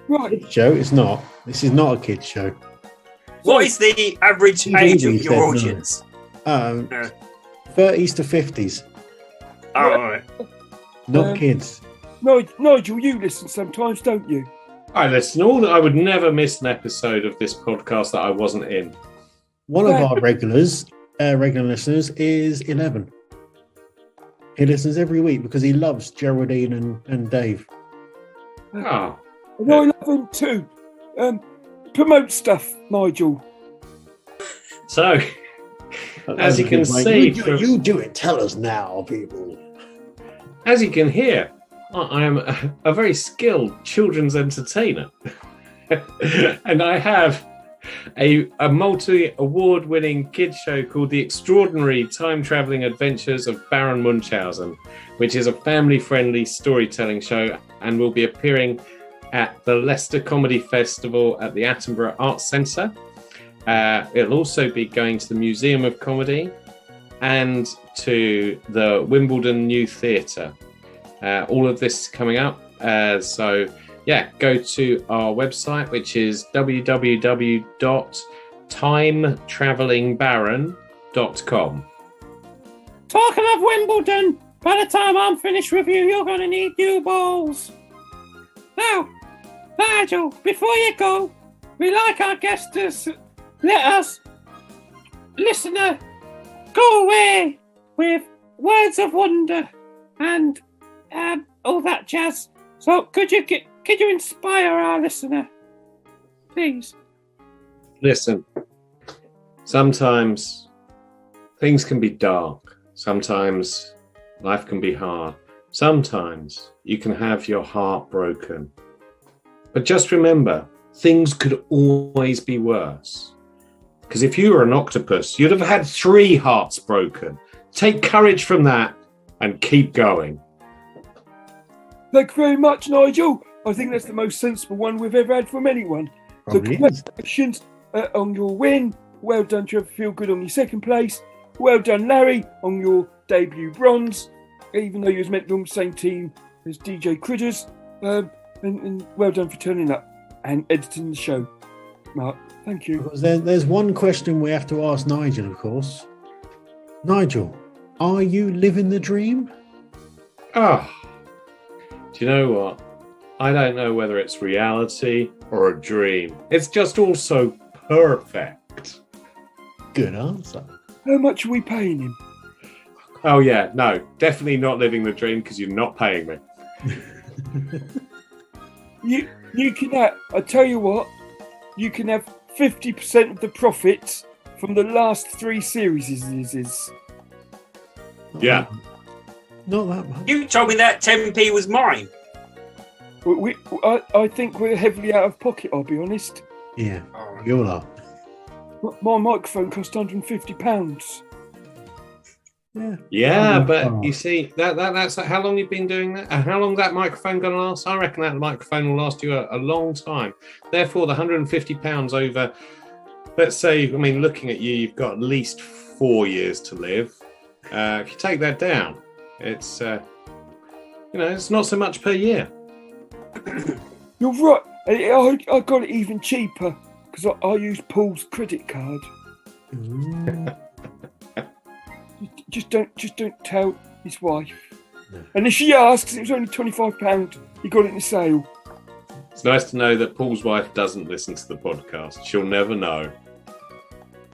Right. Kids show? It's not. This is not a kid's show. What is the average age of your audience? 30s to 50s. Oh, all right. Not kids. Nigel, you listen sometimes, don't you? I listen. I would never miss an episode of this podcast that I wasn't in. One of our regular listeners is 11. He listens every week because he loves Geraldine and Dave. Oh. And I love him too. Promote stuff, Nigel. So, As you can see, you do it. Tell us now, people. as you can hear, I am a very skilled children's entertainer. And I have a multi-award-winning kids show called The Extraordinary Time-Travelling Adventures of Baron Munchausen, which is a family-friendly storytelling show and will be appearing at the Leicester Comedy Festival at the Attenborough Arts Centre. It'll also be going to the Museum of Comedy and to the Wimbledon New Theatre. All of this coming up. So go to our website, which is www.timetravelingbaron.com. Talking of Wimbledon, by the time I'm finished with you, you're going to need new balls. Now, Nigel, before you go, we like our guests to let us, listener, go away with words of wonder and all that jazz. So could you inspire our listener, please? Listen, sometimes things can be dark. Sometimes life can be hard. Sometimes you can have your heart broken. But just remember, things could always be worse. Because if you were an octopus, you'd have had 3 hearts broken. Take courage from that and keep going. Thank you very much, Nigel. I think that's the most sensible one we've ever had from anyone. So Probably is. congratulations on your win. Well done, Trevor Feelgood, on your second place. Well done, Larry, on your debut bronze, even though you was meant to be on the same team as DJ Critters. And well done for turning up and editing the show. Mark, thank you. Because there's one question we have to ask Nigel, of course. Nigel, are you living the dream? Do you know what? I don't know whether it's reality or a dream. It's just all so perfect. Good answer. How much are we paying him? Oh yeah, no, definitely not living the dream because you're not paying me. You can have, I tell you what, you can have 50% of the profits from the last 3 series. Yeah. Not that much. You told me that 10p was mine. I think we're heavily out of pocket, I'll be honest. Yeah, you all are. My microphone cost £150. Yeah. Yeah, Oh, but oh. you see, that's how long you've been doing that? How long that microphone going to last? I reckon that microphone will last you a long time. Therefore, the £150 over, let's say, I mean, looking at you, you've got at least 4 years to live. If you take that down, it's, it's not so much per year. You're right. I got it even cheaper because I used Paul's credit card. Ooh. Just don't tell his wife. No. And if she asks, it was only £25. He got it in a sale. It's nice to know that Paul's wife doesn't listen to the podcast. She'll never know.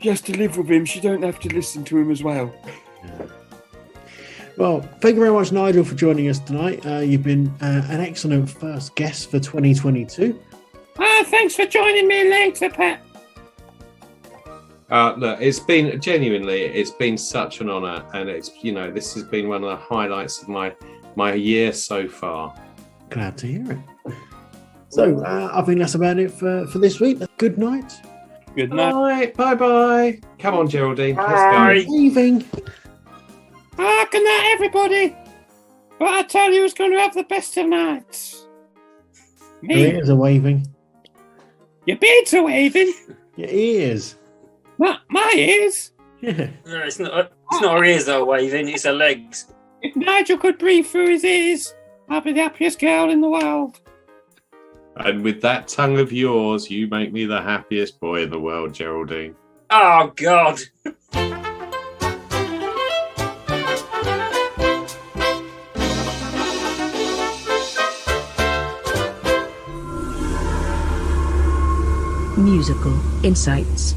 She has to live with him. She don't have to listen to him as well. Yeah. Well, thank you very much, Nigel, for joining us tonight. You've been an excellent first guest for 2022. Thanks for joining me later, Pat. Look, it's been such an honour, and it's this has been one of the highlights of my year so far. Glad to hear it. So I think that's about it for this week. Good night. Good night. Bye. Come on, Geraldine. Bye. Let's go. Leaving. Good night, everybody. But I tell you, who's going to have the best of nights? Your Me. ears are waving. Your beards are waving. Your ears. My ears. Yeah. No, it's not her ears that are waving, it's her legs. If Nigel could breathe through his ears, I'd be the happiest girl in the world. And with that tongue of yours, you make me the happiest boy in the world, Geraldine. Oh, God. Musical Insights.